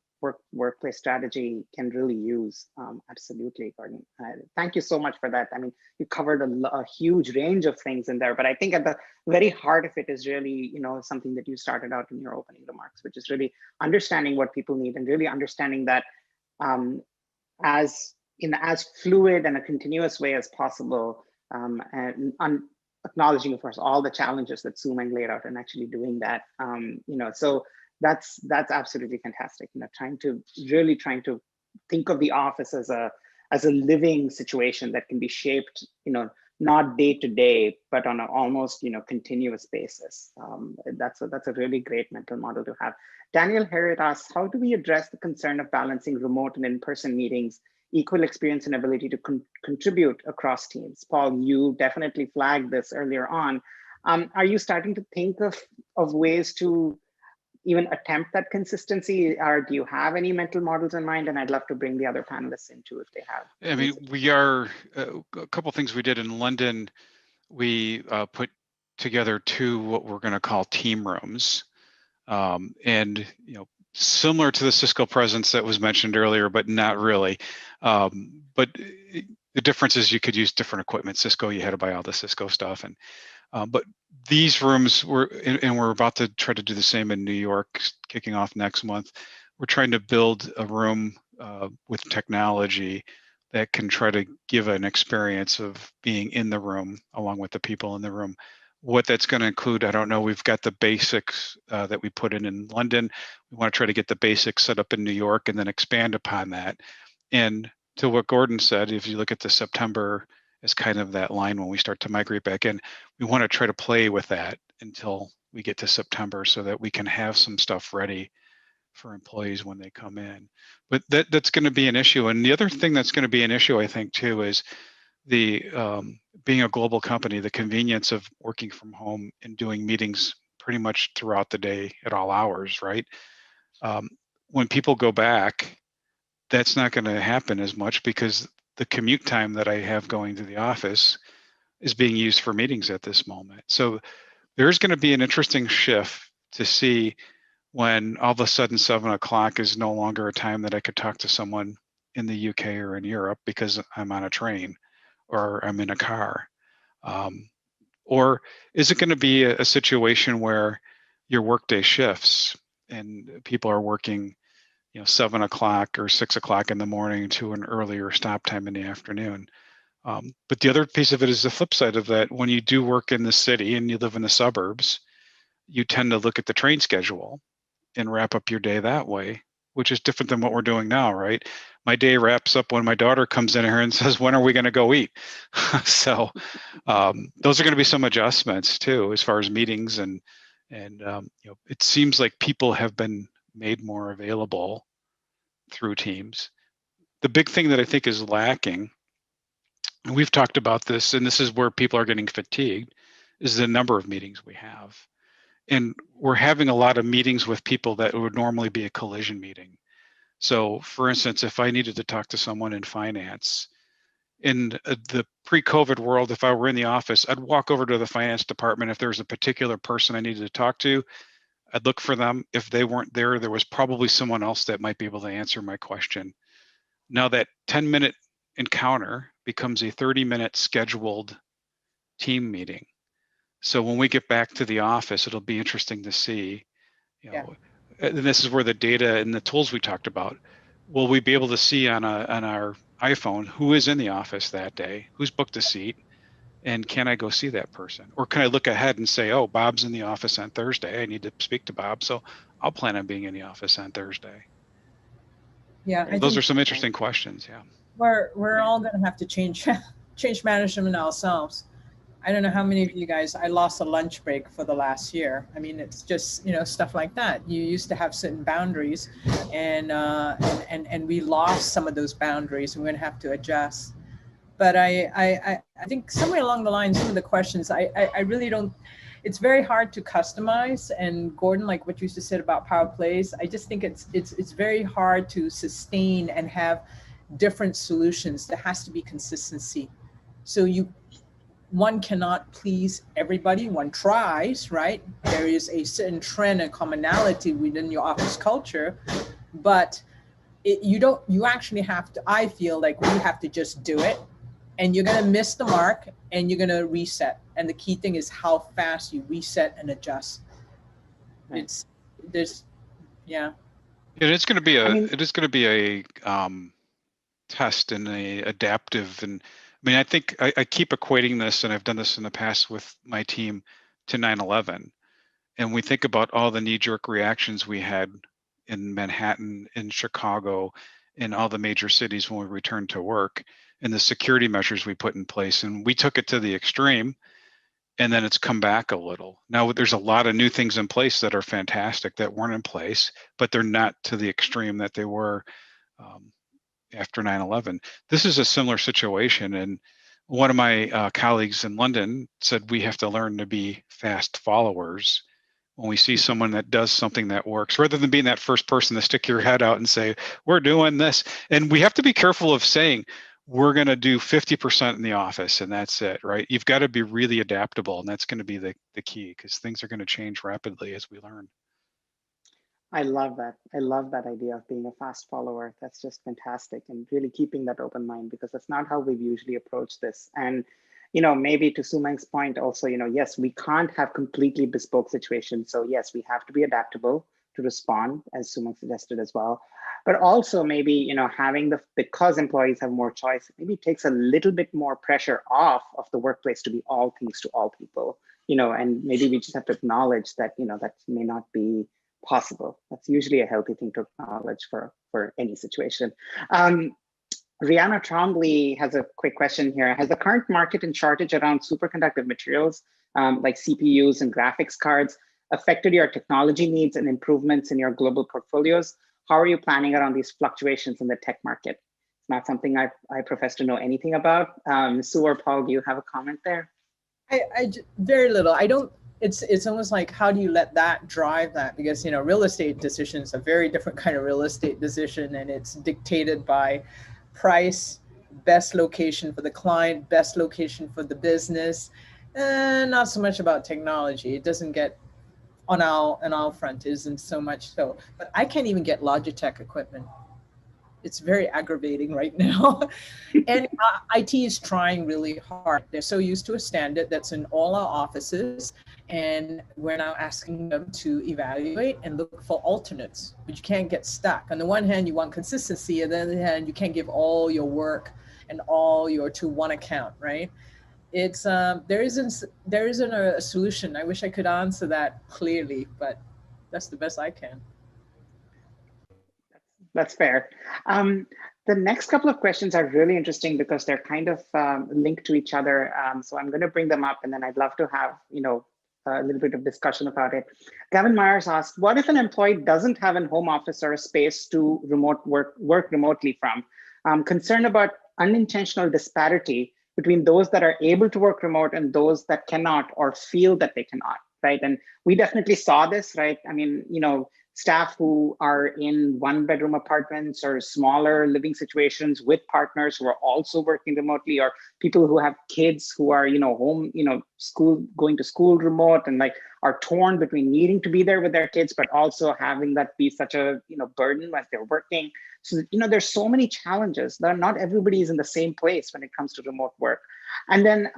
workplace strategy, can really use. Absolutely, Gordon. Thank you so much for that. I mean, you covered a huge range of things in there, but I think at the very heart of it is really, something that you started out in your opening remarks, which is really understanding what people need and really understanding that as fluid and a continuous way as possible, and acknowledging, of course, all the challenges that Su Ming laid out and actually doing that. So that's absolutely fantastic. Trying to think of the office as a living situation that can be shaped, not day to day, but on an almost continuous basis. That's a really great mental model to have. Daniel Harriet asks, how do we address the concern of balancing remote and in-person meetings, equal experience and ability to contribute across teams? Paul, you definitely flagged this earlier on. Are you starting to think of ways to even attempt that consistency, or do you have any mental models in mind? And I'd love to bring the other panelists in too if they have. I mean, we are, a couple of things we did in London, we put together two what we're going to call team rooms. And, similar to the Cisco presence that was mentioned earlier, but not really. But the difference is you could use different equipment. Cisco, you had to buy all the Cisco stuff. And but these rooms were, and we're about to try to do the same in New York, kicking off next month. We're trying to build a room with technology that can try to give an experience of being in the room along with the people in the room. What that's going to include, I don't know. We've got the basics that we put in London. We want to try to get the basics set up in New York and then expand upon that. And to what Gordon said, if you look at the September as kind of that line when we start to migrate back in, we want to try to play with that until we get to September so that we can have some stuff ready for employees when they come in. But that's going to be an issue. And the other thing that's going to be an issue, I think, too, is the being a global company, the convenience of working from home and doing meetings pretty much throughout the day at all hours, right? When people go back, that's not going to happen as much because the commute time that I have going to the office is being used for meetings at this moment. So there's going to be an interesting shift to see when all of a sudden 7 o'clock is no longer a time that I could talk to someone in the UK or in Europe because I'm on a train or I'm in a car. Or is it going to be a situation where your workday shifts and people are working 7 o'clock or 6 o'clock in the morning to an earlier stop time in the afternoon? But the other piece of it is the flip side of that. When you do work in the city and you live in the suburbs, you tend to look at the train schedule and wrap up your day that way, which is different than what we're doing now, right? My day wraps up when my daughter comes in here and says, when are we going to go eat? So those are going to be some adjustments too, as far as meetings and it seems like people have been made more available through Teams. The big thing that I think is lacking, and we've talked about this, and this is where people are getting fatigued, is the number of meetings we have. And we're having a lot of meetings with people that would normally be a collision meeting. So for instance, if I needed to talk to someone in finance, in the pre-COVID world, if I were in the office, I'd walk over to the finance department. If there was a particular person I needed to talk to, I'd look for them. If they weren't there, there was probably someone else that might be able to answer my question. Now that 10-minute encounter becomes a 30-minute scheduled team meeting. So when we get back to the office, it'll be interesting to see, and this is where the data and the tools we talked about, will we be able to see on our iPhone who is in the office that day, who's booked a seat, and can I go see that person? Or can I look ahead and say, oh, Bob's in the office on Thursday. I need to speak to Bob. So I'll plan on being in the office on Thursday. Yeah, those are some interesting questions. Yeah. We're all going to have to change management ourselves. I don't know how many of you guys, I lost a lunch break for the last year. I mean, it's just, stuff like that. You used to have certain boundaries and we lost some of those boundaries and we're going to have to adjust. But I think somewhere along the line, some of the questions, I really don't, it's very hard to customize. And Gordon, like what you just said about power plays, I just think it's very hard to sustain and have different solutions. There has to be consistency. So one cannot please everybody. One tries, right? There is a certain trend and commonality within your office culture, but you actually have to, I feel like we have to just do it, and you're going to miss the mark and you're going to reset. And the key thing is how fast you reset and adjust. Right. Yeah. It is going to be a test and a adaptive. And I mean, I think I keep equating this, and I've done this in the past with my team, to 9/11. And we think about all the knee-jerk reactions we had in Manhattan, in Chicago, in all the major cities when we returned to work, and the security measures we put in place. And we took it to the extreme, and then it's come back a little. Now there's a lot of new things in place that are fantastic that weren't in place, but they're not to the extreme that they were after 9/11. This is a similar situation, and one of my colleagues in London said we have to learn to be fast followers when we see someone that does something that works, rather than being that first person to stick your head out and say, we're doing this. And we have to be careful of saying, we're going to do 50% in the office and that's it, right? You've got to be really adaptable, and that's going to be the key, because things are going to change rapidly as we learn. I love that. I love that idea of being a fast follower. That's just fantastic, and really keeping that open mind, because that's not how we've usually approached this. And, maybe to Sumang's point also, yes, we can't have completely bespoke situations. So yes, we have to be adaptable to respond, as Sumang suggested as well. But also maybe, having because employees have more choice, maybe it takes a little bit more pressure off of the workplace to be all things to all people, and maybe we just have to acknowledge that, that may not be possible. That's usually a healthy thing to acknowledge for any situation. Rihanna Trombley has a quick question here. Has the current market and shortage around superconductive materials like CPUs and graphics cards affected your technology needs and improvements in your global portfolios? How are you planning around these fluctuations in the tech market? It's not something I profess to know anything about. Sue or Paul, do you have a comment there? Very little. I don't. It's almost like, how do you let that drive that? Because real estate decisions a very different kind of real estate decision, and it's dictated by price, best location for the client, best location for the business, and not so much about technology. It doesn't get on our front, isn't so much so. But I can't even get Logitech equipment. It's very aggravating right now. And IT is trying really hard. They're so used to a standard that's in all our offices, and we're now asking them to evaluate and look for alternates, but you can't get stuck. On the one hand, you want consistency, and on the other hand, you can't give all your work and all your to one account, right? It's there isn't a solution. I wish I could answer that clearly, but that's the best I can. That's fair. The next couple of questions are really interesting because they're kind of linked to each other. So I'm going to bring them up, and then I'd love to have a little bit of discussion about it. Gavin Myers asked, what if an employee doesn't have a home office or a space to work remotely from? Concerned about unintentional disparity between those that are able to work remote and those that cannot or feel that they cannot, right? And we definitely saw this, right? I mean, staff who are in one-bedroom apartments or smaller living situations with partners who are also working remotely, or people who have kids who are, home, going to school remote, and are torn between needing to be there with their kids, but also having that be such a, burden as they're working. So, there's so many challenges that not everybody is in the same place when it comes to remote work. And then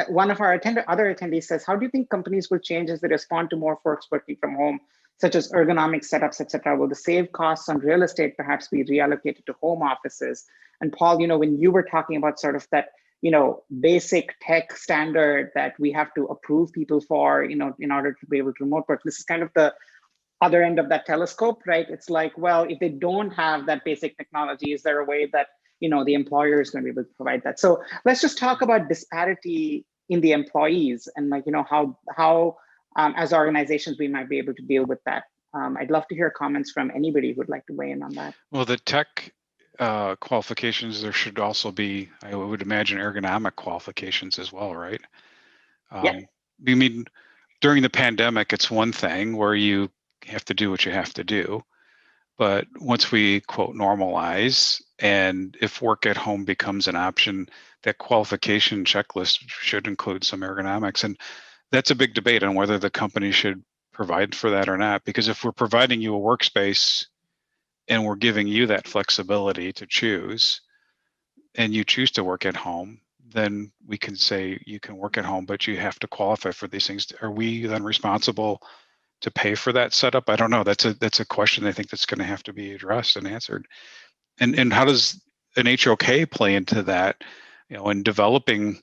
one of our other attendees says, how do you think companies will change as they respond to more folks working from home, such as ergonomic setups, et cetera? Will the saved costs on real estate perhaps be reallocated to home offices? And Paul, when you were talking about sort of that, basic tech standard that we have to approve people for, in order to be able to remote work, this is kind of the other end of that telescope, right? It's like, well, if they don't have that basic technology, is there a way that, the employer is going to be able to provide that? So let's just talk about disparity in the employees and how as organizations, we might be able to deal with that. I'd love to hear comments from anybody who would like to weigh in on that. Well, the tech qualifications, there should also be, I would imagine, ergonomic qualifications as well, right? Yeah. I mean, during the pandemic, it's one thing where you have to do what you have to do. But once we, quote, normalize, and if work at home becomes an option, that qualification checklist should include some ergonomics. And that's a big debate on whether the company should provide for that or not. Because if we're providing you a workspace and we're giving you that flexibility to choose, and you choose to work at home, then we can say you can work at home, but you have to qualify for these things. Are we then responsible to pay for that setup? I don't know. That's a question I think that's going to have to be addressed and answered. And how does an HOK play into that? In developing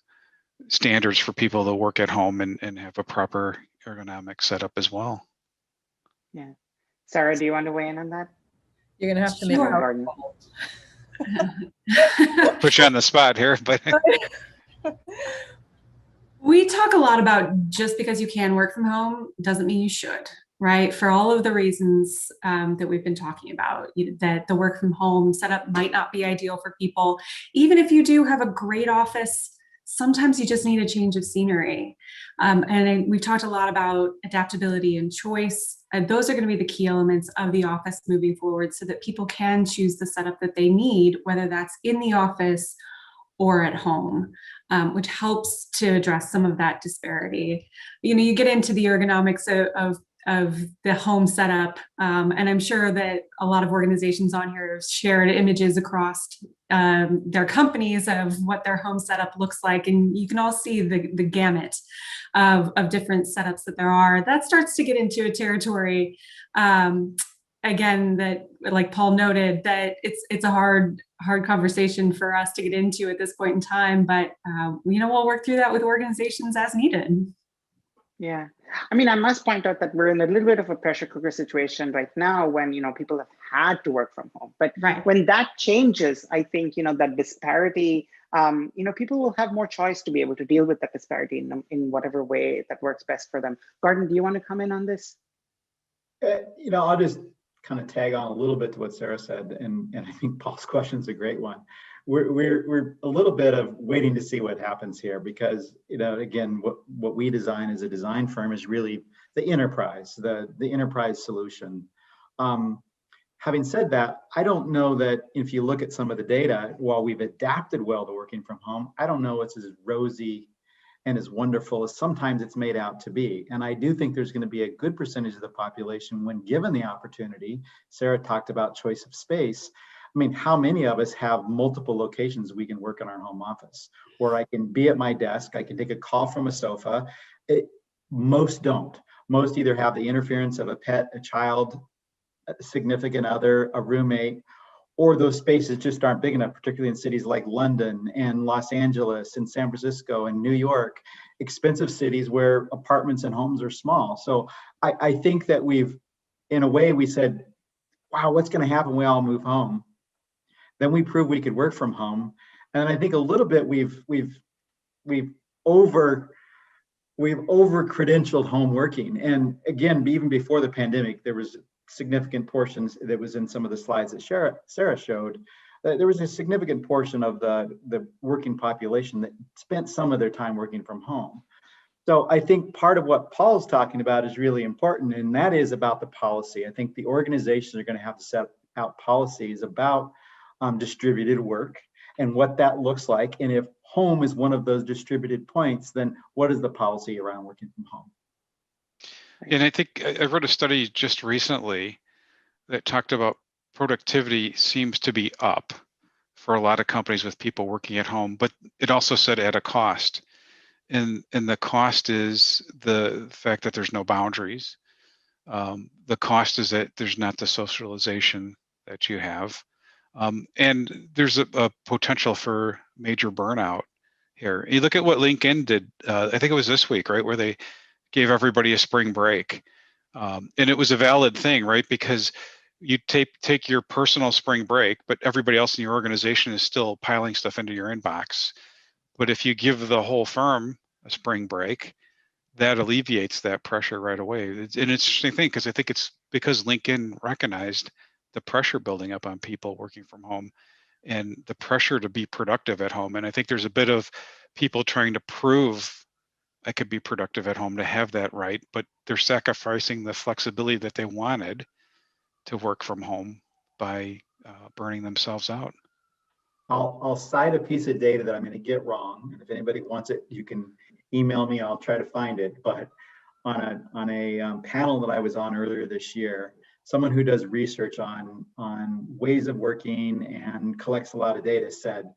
standards for people to work at home and have a proper ergonomic setup as well. Yeah. Sarah, do you want to weigh in on that? You're going to have to make Sure. Garden. Put you on the spot here, but We talk a lot about just because you can work from home doesn't mean you should, right? For all of the reasons that we've been talking about, that the work from home setup might not be ideal for people. Even if you do have a great office, sometimes you just need a change of scenery. We've talked a lot about adaptability and choice. Those are going to be the key elements of the office moving forward so that people can choose the setup that they need, whether that's in the office or at home, which helps to address some of that disparity. You get into the ergonomics of the home setup, and I'm sure that a lot of organizations on here have shared images across their companies of what their home setup looks like, and you can all see the gamut of different setups that there are. That starts to get into a territory, again, that, like Paul noted, that it's a hard conversation for us to get into at this point in time, but we'll work through that with organizations as needed. Yeah, I mean, I must point out that we're in a little bit of a pressure cooker situation right now when, people have had to work from home. But right. When that changes, I think, that disparity, people will have more choice to be able to deal with that disparity in whatever way that works best for them. Garden, do you want to come in on this? I'll just kind of tag on a little bit to what Sarah said, and I think Paul's question is a great one. We're a little bit of waiting to see what happens here, because again, what we design as a design firm is really the enterprise, the enterprise solution. Having said that, I don't know that if you look at some of the data, while we've adapted well to working from home, I don't know it's as rosy and as wonderful as sometimes it's made out to be. And I do think there's going to be a good percentage of the population, when given the opportunity. Sarah talked about choice of space. I mean, how many of us have multiple locations we can work in our home office, where I can be at my desk, I can take a call from a sofa? Most don't. Most either have the interference of a pet, a child, a significant other, a roommate, or those spaces just aren't big enough, particularly in cities like London and Los Angeles and San Francisco and New York, expensive cities where apartments and homes are small. So I think that in a way, we said, wow, what's going to happen when we all move home? Then we proved we could work from home. And I think a little bit we've over credentialed home working. And again, even before the pandemic, there was significant portions that was in some of the slides that Sarah showed. There was a significant portion of the working population that spent some of their time working from home. So I think part of what Paul's talking about is really important, and that is about the policy. I think the organizations are going to have to set out policies about distributed work and what that looks like. And if home is one of those distributed points, then what is the policy around working from home? And I think I read a study just recently that talked about productivity seems to be up for a lot of companies with people working at home, but it also said at a cost. And the cost is the fact that there's no boundaries. The cost is that there's not the socialization that you have. And there's a potential for major burnout here. You look at what LinkedIn did, I think it was this week, right, where they gave everybody a spring break. And it was a valid thing, right? Because you take your personal spring break, but everybody else in your organization is still piling stuff into your inbox. But if you give the whole firm a spring break, that alleviates that pressure right away. It's an interesting thing, because I think it's because LinkedIn recognized the pressure building up on people working from home and the pressure to be productive at home. And I think there's a bit of people trying to prove I could be productive at home to have that right, but they're sacrificing the flexibility that they wanted to work from home by burning themselves out. I'll cite a piece of data that I'm going to get wrong, and if anybody wants it, you can email me. I'll try to find it. But on a panel that I was on earlier this year, someone who does research on ways of working and collects a lot of data said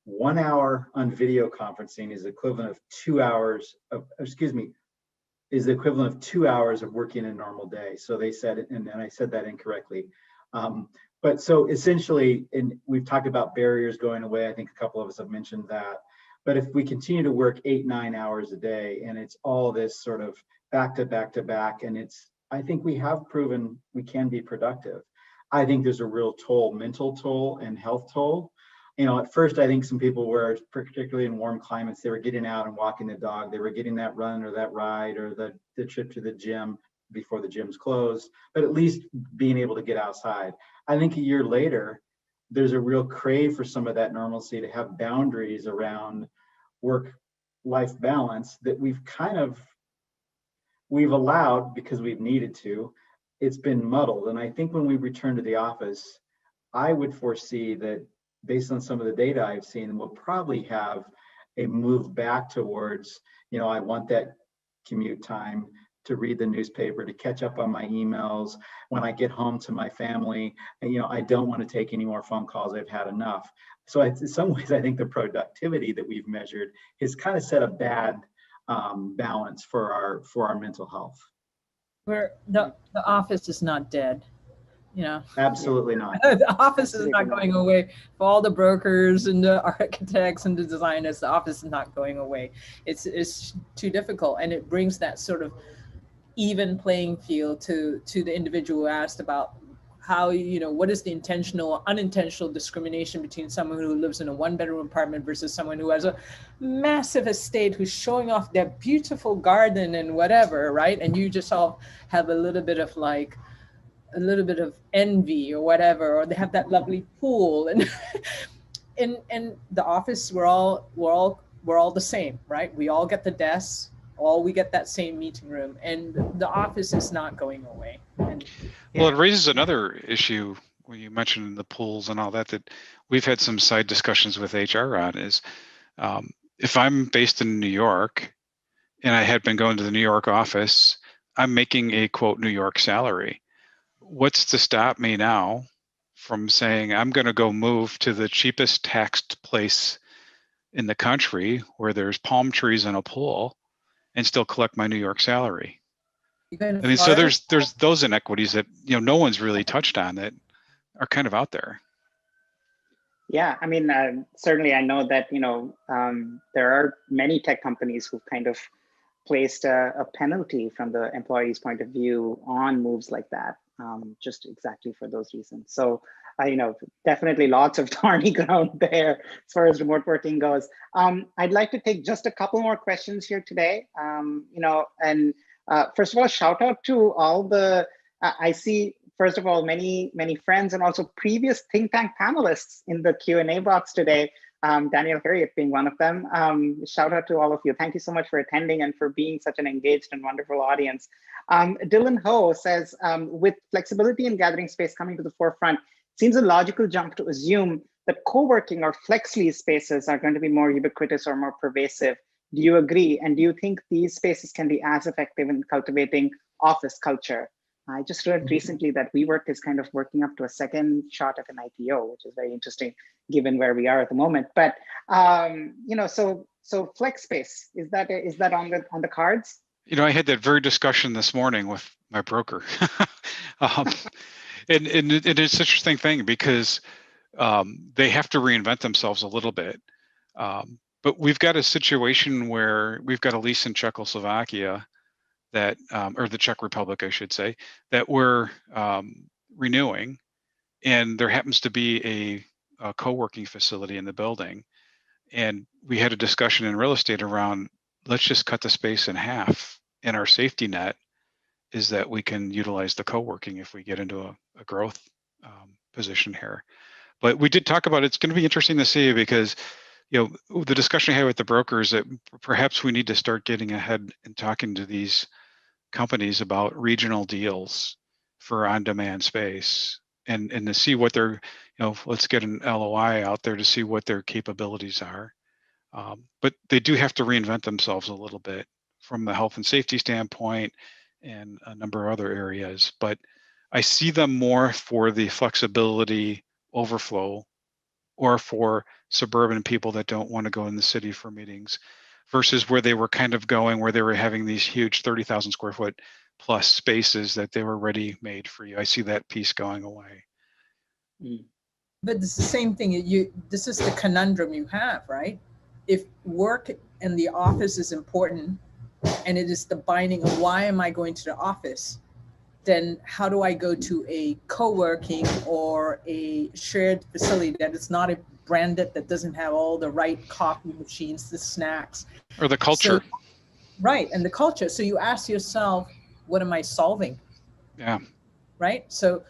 1 hour on video conferencing is the equivalent of 2 hours of, is the equivalent of 2 hours of working a normal day. So they said, and I said that incorrectly. But so essentially, and we've talked about barriers going away. I think a couple of us have mentioned that. But if we continue to work 8-9 hours a day, and it's all this sort of back to back to back, and I think we have proven we can be productive. I think there's a real toll, mental toll and health toll. You know, at first, I think some people were, particularly in warm climates, they were getting out and walking the dog. They were getting that run or that ride or the trip to the gym before the gyms closed, but at least being able to get outside. I think a year later, there's a real crave for some of that normalcy, to have boundaries around work-life balance that we've allowed because we've needed to. It's been muddled. And I think when we return to the office, I would foresee that, based on some of the data I've seen, we'll probably have a move back towards, you know, I want that commute time to read the newspaper, to catch up on my emails. When I get home to my family, and, you know, I don't want to take any more phone calls. I've had enough. So in some ways, I think the productivity that we've measured has kind of set a bad balance for our mental health. Where the office is not dead. You know, absolutely not. The office is not going away. For all the brokers and the architects and the designers, the office is not going away. It's too difficult, and it brings that sort of even playing field to the individual who asked about how, you know, what is the intentional or unintentional discrimination between someone who lives in a one-bedroom apartment versus someone who has a massive estate, who's showing off their beautiful garden and whatever, right? And you just all have a little bit of envy or whatever, or they have that lovely pool, and in the office we're all the same, right? We all get the desks, we get that same meeting room, and the office is not going away. And well, it raises another issue when you mentioned the pools and all that we've had some side discussions with HR on is, if I'm based in New York and I had been going to the New York office, I'm making a quote New York salary. What's to stop me now from saying I'm going to go move to the cheapest taxed place in the country where there's palm trees and a pool and still collect my New York salary? I mean, so there's those inequities that, you know, no one's really touched on that are kind of out there. Yeah, I mean, certainly I know that, you know, there are many tech companies who've kind of placed a penalty from the employee's point of view on moves like that, just exactly for those reasons. So, you know, definitely lots of thorny ground there as far as remote working goes. I'd like to take just a couple more questions here today. You know, and first of all, shout out to all the, I see, first of all, many friends and also previous think tank panelists in the Q&A box today. Daniel Harriet being one of them. Shout out to all of you. Thank you so much for attending and for being such an engaged and wonderful audience. Dylan Ho says, with flexibility and gathering space coming to the forefront, it seems a logical jump to assume that co-working or flexi spaces are going to be more ubiquitous or more pervasive. Do you agree? And do you think these spaces can be as effective in cultivating office culture? I just read recently that WeWork is kind of working up to a second shot at an IPO, which is very interesting given where we are at the moment. But you know, so flex space, is that on the cards? You know, I had that very discussion this morning with my broker, and it's an interesting thing because they have to reinvent themselves a little bit. But we've got a situation where we've got a lease in Czechoslovakia that, or the Czech Republic, I should say, that we're renewing, and there happens to be a co-working facility in the building. And we had a discussion in real estate around, let's just cut the space in half. And our safety net is that we can utilize the co-working if we get into a growth position here. But we did talk about, it's going to be interesting to see, because, you know, the discussion I had with the brokers that perhaps we need to start getting ahead and talking to these companies about regional deals for on-demand space, and to see what their, you know, let's get an LOI out there to see what their capabilities are. But they do have to reinvent themselves a little bit from the health and safety standpoint and a number of other areas. But I see them more for the flexibility overflow, or for suburban people that don't want to go in the city for meetings, versus where they were kind of going, where they were having these huge 30,000 square foot plus spaces that they were ready made for you. I see that piece going away. But it's the same thing. This is the conundrum you have, right? If work in the office is important, and it is the binding of why am I going to the office, then how do I go to a co-working or a shared facility that is not a branded, that doesn't have all the right coffee machines, the snacks? Or the culture. So, right, and the culture. So you ask yourself, what am I solving? Yeah. Right. So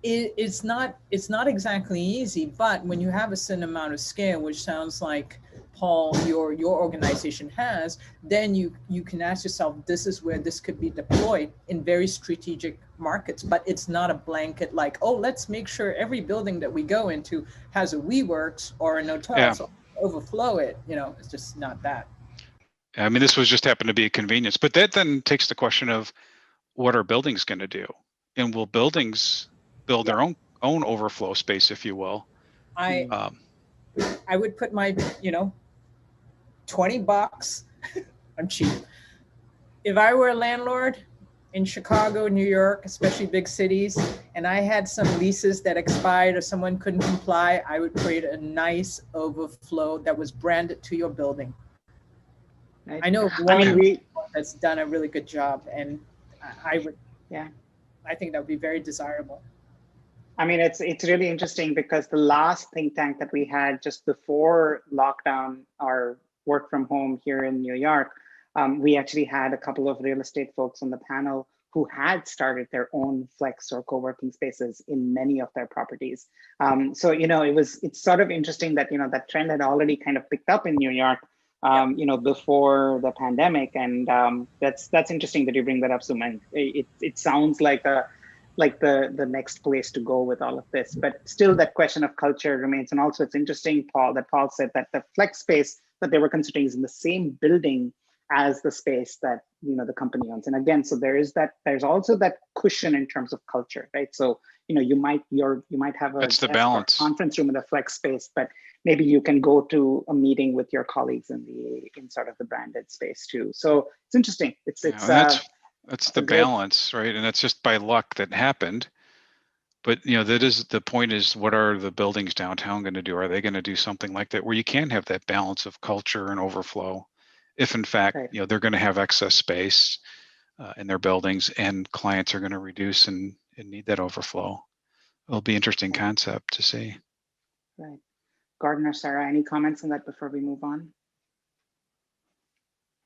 it's not exactly easy, but when you have a certain amount of scale, which sounds like Paul, your organization has, then you can ask yourself, this is where this could be deployed in very strategic markets. But it's not a blanket like, oh, let's make sure every building that we go into has a WeWorks or an hotel, Yeah. so overflow it. It's just not that. I mean, this was just happened to be a convenience, but that then takes the question of what are buildings going to do? And will buildings build their own overflow space, if you will? I would put my, $20. I'm cheap. If I were a landlord in Chicago, New York, especially big cities, and I had some leases that expired or someone couldn't comply, I would create a nice overflow that was branded to your building. Right. I know that's done a really good job, and I would, I think that would be very desirable. I mean, it's really interesting because the last think tank that we had just before lockdown or work from home here in New York, we actually had a couple of real estate folks on the panel who had started their own flex or co-working spaces in many of their properties. So, it's sort of interesting that, that trend had already kind of picked up in New York, before the pandemic. And that's interesting that you bring that up, Suman. It sounds like the next place to go with all of this, but still that question of culture remains. And also it's interesting, Paul, that Paul said that the flex space that they were considering is in the same building as the space that the company owns. And again, so there's also that cushion in terms of culture, right? So you might have a conference room in the flex space, but maybe you can go to a meeting with your colleagues in sort of the branded space too. So it's interesting. That's the balance, right? And that's just by luck that happened. But that is the point, is what are the buildings downtown going to do? Are they going to do something like that where you can have that balance of culture and overflow? If in fact, they're going to have excess space in their buildings and clients are going to reduce and need that overflow. It'll be an interesting concept to see. Right. Gordon or Sarah, any comments on that before we move on?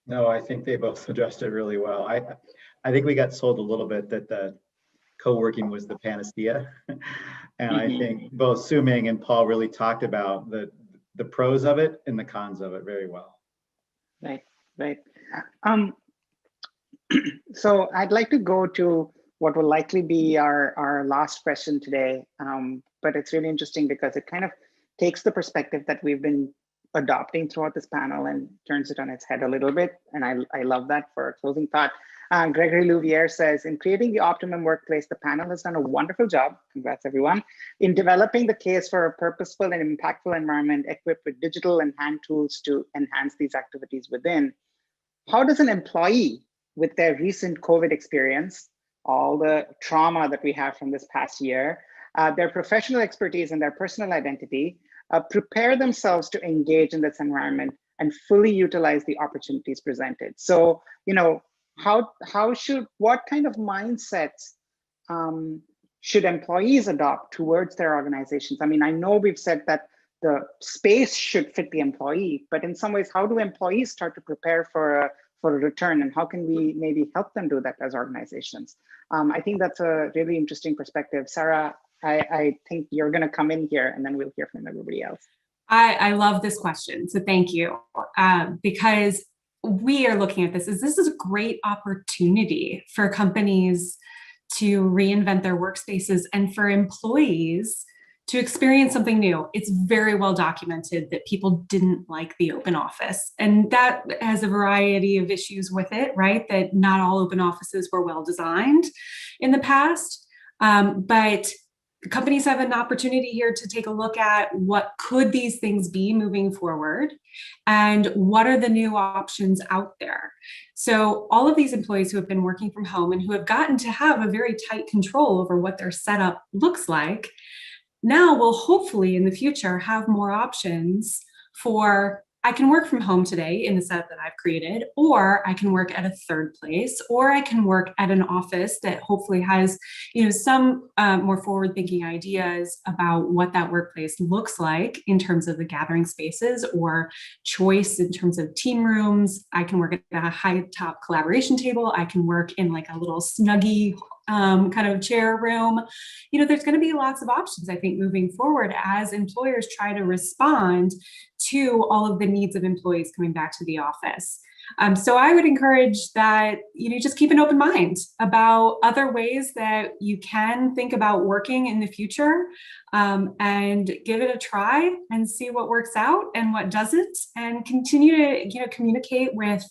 No, I think they both addressed it really well. I think we got sold a little bit that the co-working was the panacea. And I think both Su-Ming and Paul really talked about the pros of it and the cons of it very well. Right. So I'd like to go to what will likely be our last question today. But it's really interesting because it kind of takes the perspective that we've been adopting throughout this panel and turns it on its head a little bit. And I love that for a closing thought. Gregory Louvier says, in creating the optimum workplace, the panel has done a wonderful job, congrats everyone, in developing the case for a purposeful and impactful environment equipped with digital and hand tools to enhance these activities within. How does an employee, with their recent COVID experience, all the trauma that we have from this past year, their professional expertise and their personal identity, prepare themselves to engage in this environment and fully utilize the opportunities presented? So, what kind of mindsets should employees adopt towards their organizations? I mean, I know we've said that the space should fit the employee, but in some ways, how do employees start to prepare for a return, and how can we maybe help them do that as organizations? I think that's a really interesting perspective. Sarah, I think you're going to come in here, and then we'll hear from everybody else. I love this question, so thank you, because we are looking at this as this is a great opportunity for companies to reinvent their workspaces and for employees to experience something new. It's very well documented that people didn't like the open office, and that has a variety of issues with it, right? That not all open offices were well designed in the past, but companies have an opportunity here to take a look at what could these things be moving forward and what are the new options out there. So all of these employees who have been working from home and who have gotten to have a very tight control over what their setup looks like, now will hopefully in the future have more options for I can work from home today in the setup that I've created, or I can work at a third place, or I can work at an office that hopefully has, some more forward-thinking ideas about what that workplace looks like in terms of the gathering spaces or choice in terms of team rooms. I can work at a high-top collaboration table. I can work in like a little snuggy kind of chair room. There's going to be lots of options, I think, moving forward as employers try to respond to all of the needs of employees coming back to the office. So I would encourage that just keep an open mind about other ways that you can think about working in the future, and give it a try and see what works out and what doesn't, and continue to communicate with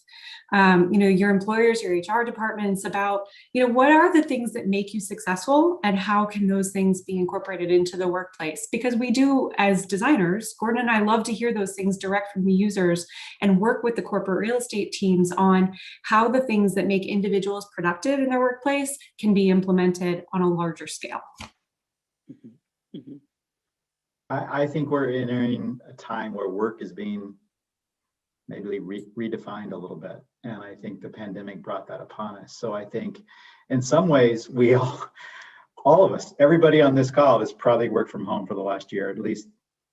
your employers, your HR departments about what are the things that make you successful and how can those things be incorporated into the workplace. Because we do, as designers, Gordon and I love to hear those things direct from the users and work with the corporate real estate teams on how the things that make individuals productive in their workplace can be implemented on a larger scale. Mm-hmm. Mm-hmm. I think we're entering a time where work is being maybe redefined a little bit. And I think the pandemic brought that upon us. So I think in some ways, we all of us, everybody on this call has probably worked from home for the last year, at least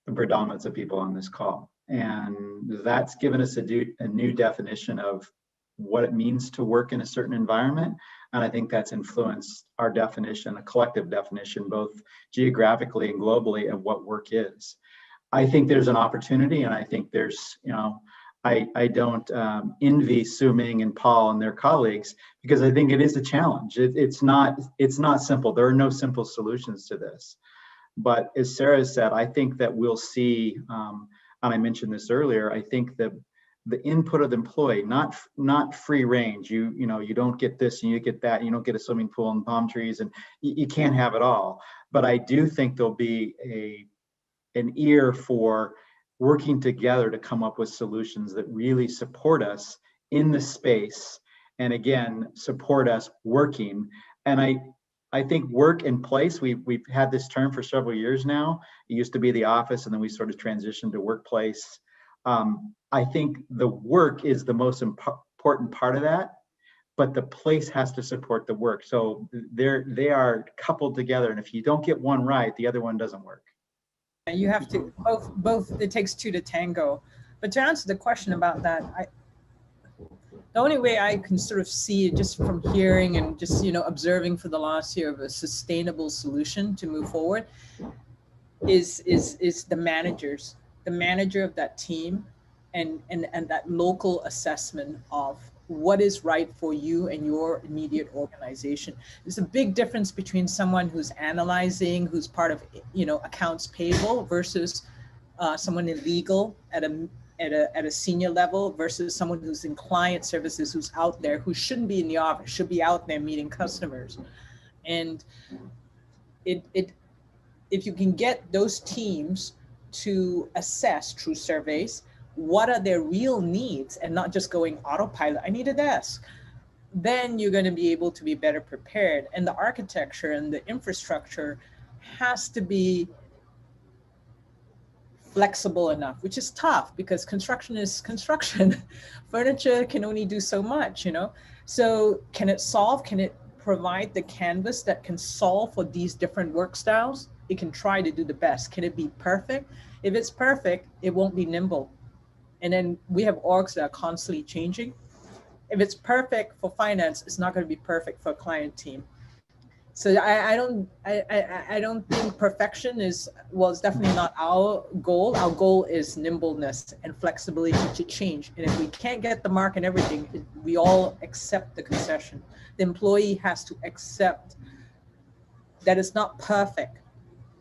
the predominance of people on this call. And that's given us a new definition of what it means to work in a certain environment. And I think that's influenced our definition, a collective definition, both geographically and globally, of what work is. I think there's an opportunity, and I think there's, I don't envy Su Ming and Paul and their colleagues, because I think it is a challenge. It's not simple. There are no simple solutions to this. But as Sarah said, I think that we'll see, and I mentioned this earlier, I think that the input of the employee, not free range. You don't get this and you get that. You don't get a swimming pool and palm trees, and you can't have it all. But I do think there'll be an ear for working together to come up with solutions that really support us in the space, and again, support us working. And I think work in place, we've had this term for several years now. It used to be the office, and then we sort of transitioned to workplace. I think the work is the most important part of that, but the place has to support the work. So they are coupled together, and if you don't get one right, the other one doesn't work. You have to both. It takes two to tango. But to answer the question about that, the only way I can sort of see it, just from hearing and just observing for the last year, of a sustainable solution to move forward is the manager of that team, and that local assessment of what is right for you and your immediate organization. There's a big difference between someone who's analyzing, who's part of accounts payable, versus someone in legal at a senior level, versus someone who's in client services, who's out there, who shouldn't be in the office, should be out there meeting customers. And if you can get those teams to assess through surveys what are their real needs, and not just going autopilot, I need a desk, then you're going to be able to be better prepared. And the architecture and the infrastructure has to be flexible enough, which is tough because construction is construction. Furniture can only do so much, So can it provide the canvas that can solve for these different work styles? It can try to do the best. Can it be perfect? If it's perfect, it won't be nimble. And then we have orgs that are constantly changing. If it's perfect for finance, it's not going to be perfect for a client team. So I don't think perfection is, it's definitely not our goal. Our goal is nimbleness and flexibility to change. And if we can't get the mark and everything, we all accept the concession. The employee has to accept that it's not perfect,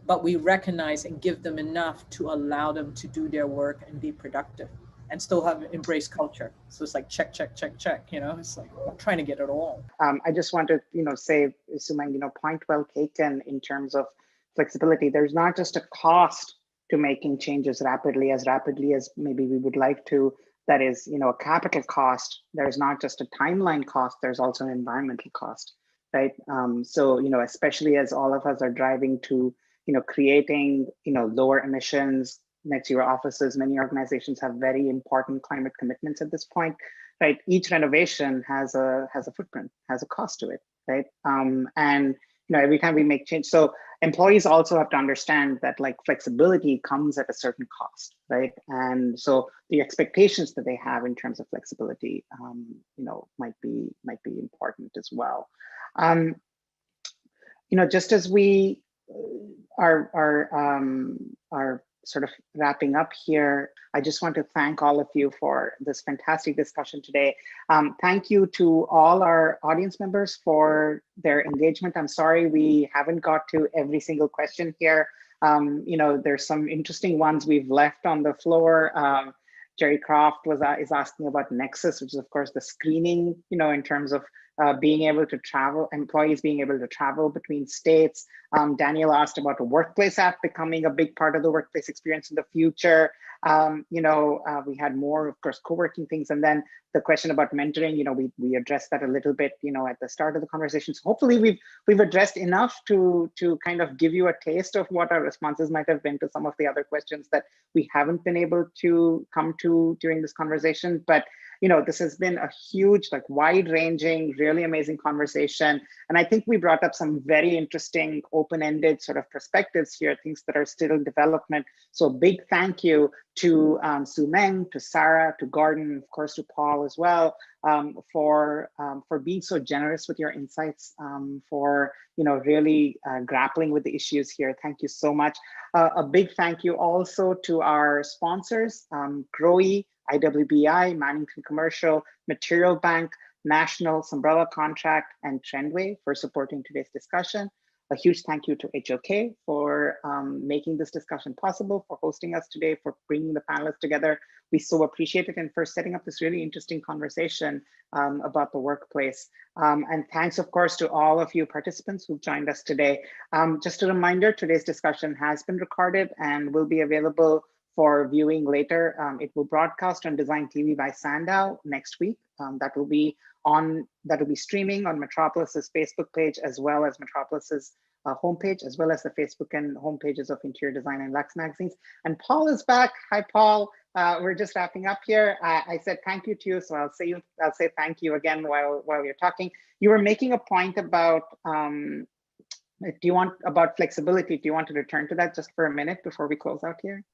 but we recognize and give them enough to allow them to do their work and be productive, and still have embrace culture. So it's like check, check, check, check. It's like I'm trying to get it all. I just want to, say, Su Ming, point well taken in terms of flexibility. There's not just a cost to making changes rapidly as maybe we would like to. That is, a capital cost. There's not just a timeline cost. There's also an environmental cost, right? So, especially as all of us are driving to, creating, lower emissions, net zero offices. Many organizations have very important climate commitments at this point, right? Each renovation has a footprint, has a cost to it, right? And every time we make change, so employees also have to understand that like flexibility comes at a certain cost, right? And so the expectations that they have in terms of flexibility, might be important as well. Just as we are sort of wrapping up here, I just want to thank all of you for this fantastic discussion today. Thank you to all our audience members for their engagement. I'm sorry we haven't got to every single question here. There's some interesting ones we've left on the floor. Jerry Croft is asking about Nexus, which is of course the screening, in terms of being able to travel, employees being able to travel between states. Daniel asked about a workplace app becoming a big part of the workplace experience in the future. We had more, of course, co-working things. And then the question about mentoring, we addressed that a little bit, at the start of the conversation. So hopefully we've addressed enough to kind of give you a taste of what our responses might have been to some of the other questions that we haven't been able to come to during this conversation. But this has been a huge, like wide-ranging, really amazing conversation. And I think we brought up some very interesting, open-ended sort of perspectives here, things that are still in development. So big thank you to Sue Meng, to Sarah, to Gordon, of course, to Paul as well, for being so generous with your insights, for really grappling with the issues here. Thank you so much. A big thank you also to our sponsors, GROE, IWBI, Mannington Commercial, Material Bank, National, Umbrella Contract, and Trendway for supporting today's discussion. A huge thank you to HOK for making this discussion possible, for hosting us today, for bringing the panelists together. We so appreciate it, and for setting up this really interesting conversation about the workplace. And thanks, of course, to all of you participants who've joined us today. Just a reminder, today's discussion has been recorded and will be available for viewing later. It will broadcast on DesignTV by SANDOW next week. That will be streaming on Metropolis's Facebook page, as well as Metropolis's homepage, as well as the Facebook and homepages of Interior Design and Lux magazines. And Paul is back. Hi, Paul. We're just wrapping up here. I said thank you to you, so I'll say thank you again while you're talking. You were making a point about about flexibility. Do you want to return to that just for a minute before we close out here?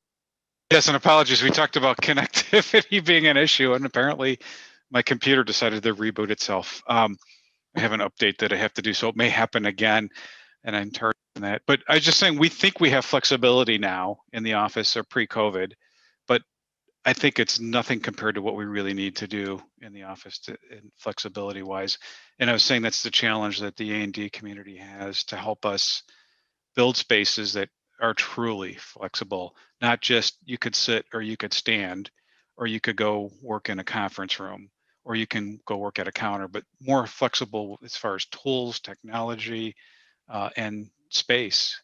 Yes, and apologies. We talked about connectivity being an issue, and apparently my computer decided to reboot itself. I have an update that I have to do, so it may happen again, and I'm targeting that. But I was just saying, we think we have flexibility now in the office or pre-COVID, but I think it's nothing compared to what we really need to do in the office flexibility-wise. And I was saying that's the challenge that the A&D community has to help us build spaces that are truly flexible, not just you could sit or you could stand, or you could go work in a conference room, or you can go work at a counter, but more flexible as far as tools, technology, and space.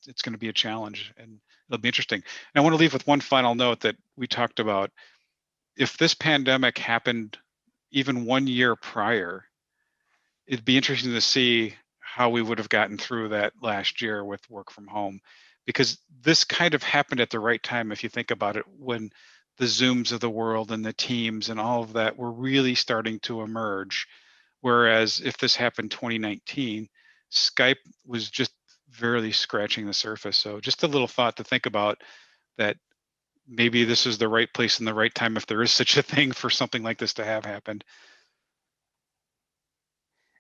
It's going to be a challenge, and it'll be interesting. And I want to leave with one final note that we talked about. If this pandemic happened even 1 year prior, it'd be interesting to see how we would have gotten through that last year with work from home, because this kind of happened at the right time. If you think about it, when the Zooms of the world and the Teams and all of that were really starting to emerge. Whereas if this happened 2019, Skype was just barely scratching the surface. So just a little thought to think about, that maybe this is the right place and the right time, if there is such a thing, for something like this to have happened.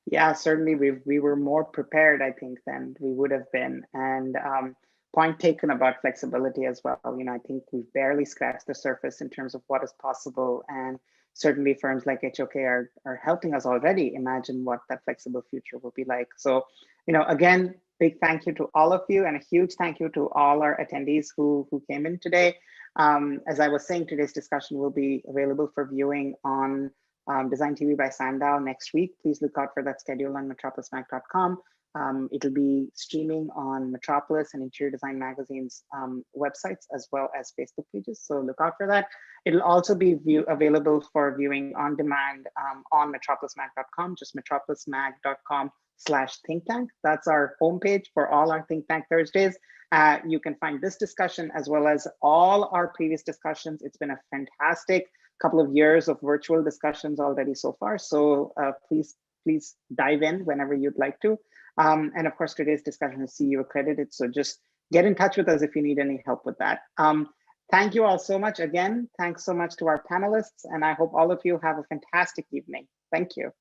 Yeah, certainly we were more prepared, I think, than we would have been. And point taken about flexibility as well. I think we've barely scratched the surface in terms of what is possible. And certainly firms like HOK are helping us already imagine what that flexible future will be like. So, again, big thank you to all of you, and a huge thank you to all our attendees who came in today. As I was saying, today's discussion will be available for viewing on DesignTV by SANDOW next week. Please look out for that schedule on metropolismag.com. It'll be streaming on Metropolis and Interior Design Magazine's websites, as well as Facebook pages, so look out for that. It'll also be available for viewing on demand on metropolismag.com, just metropolismag.com/think tank. That's our homepage for all our Think Tank Thursdays. You can find this discussion as well as all our previous discussions. It's been a fantastic couple of years of virtual discussions already so far. So please dive in whenever you'd like to. And of course, today's discussion is CU accredited. So just get in touch with us if you need any help with that. Thank you all so much. Again, thanks so much to our panelists. And I hope all of you have a fantastic evening. Thank you.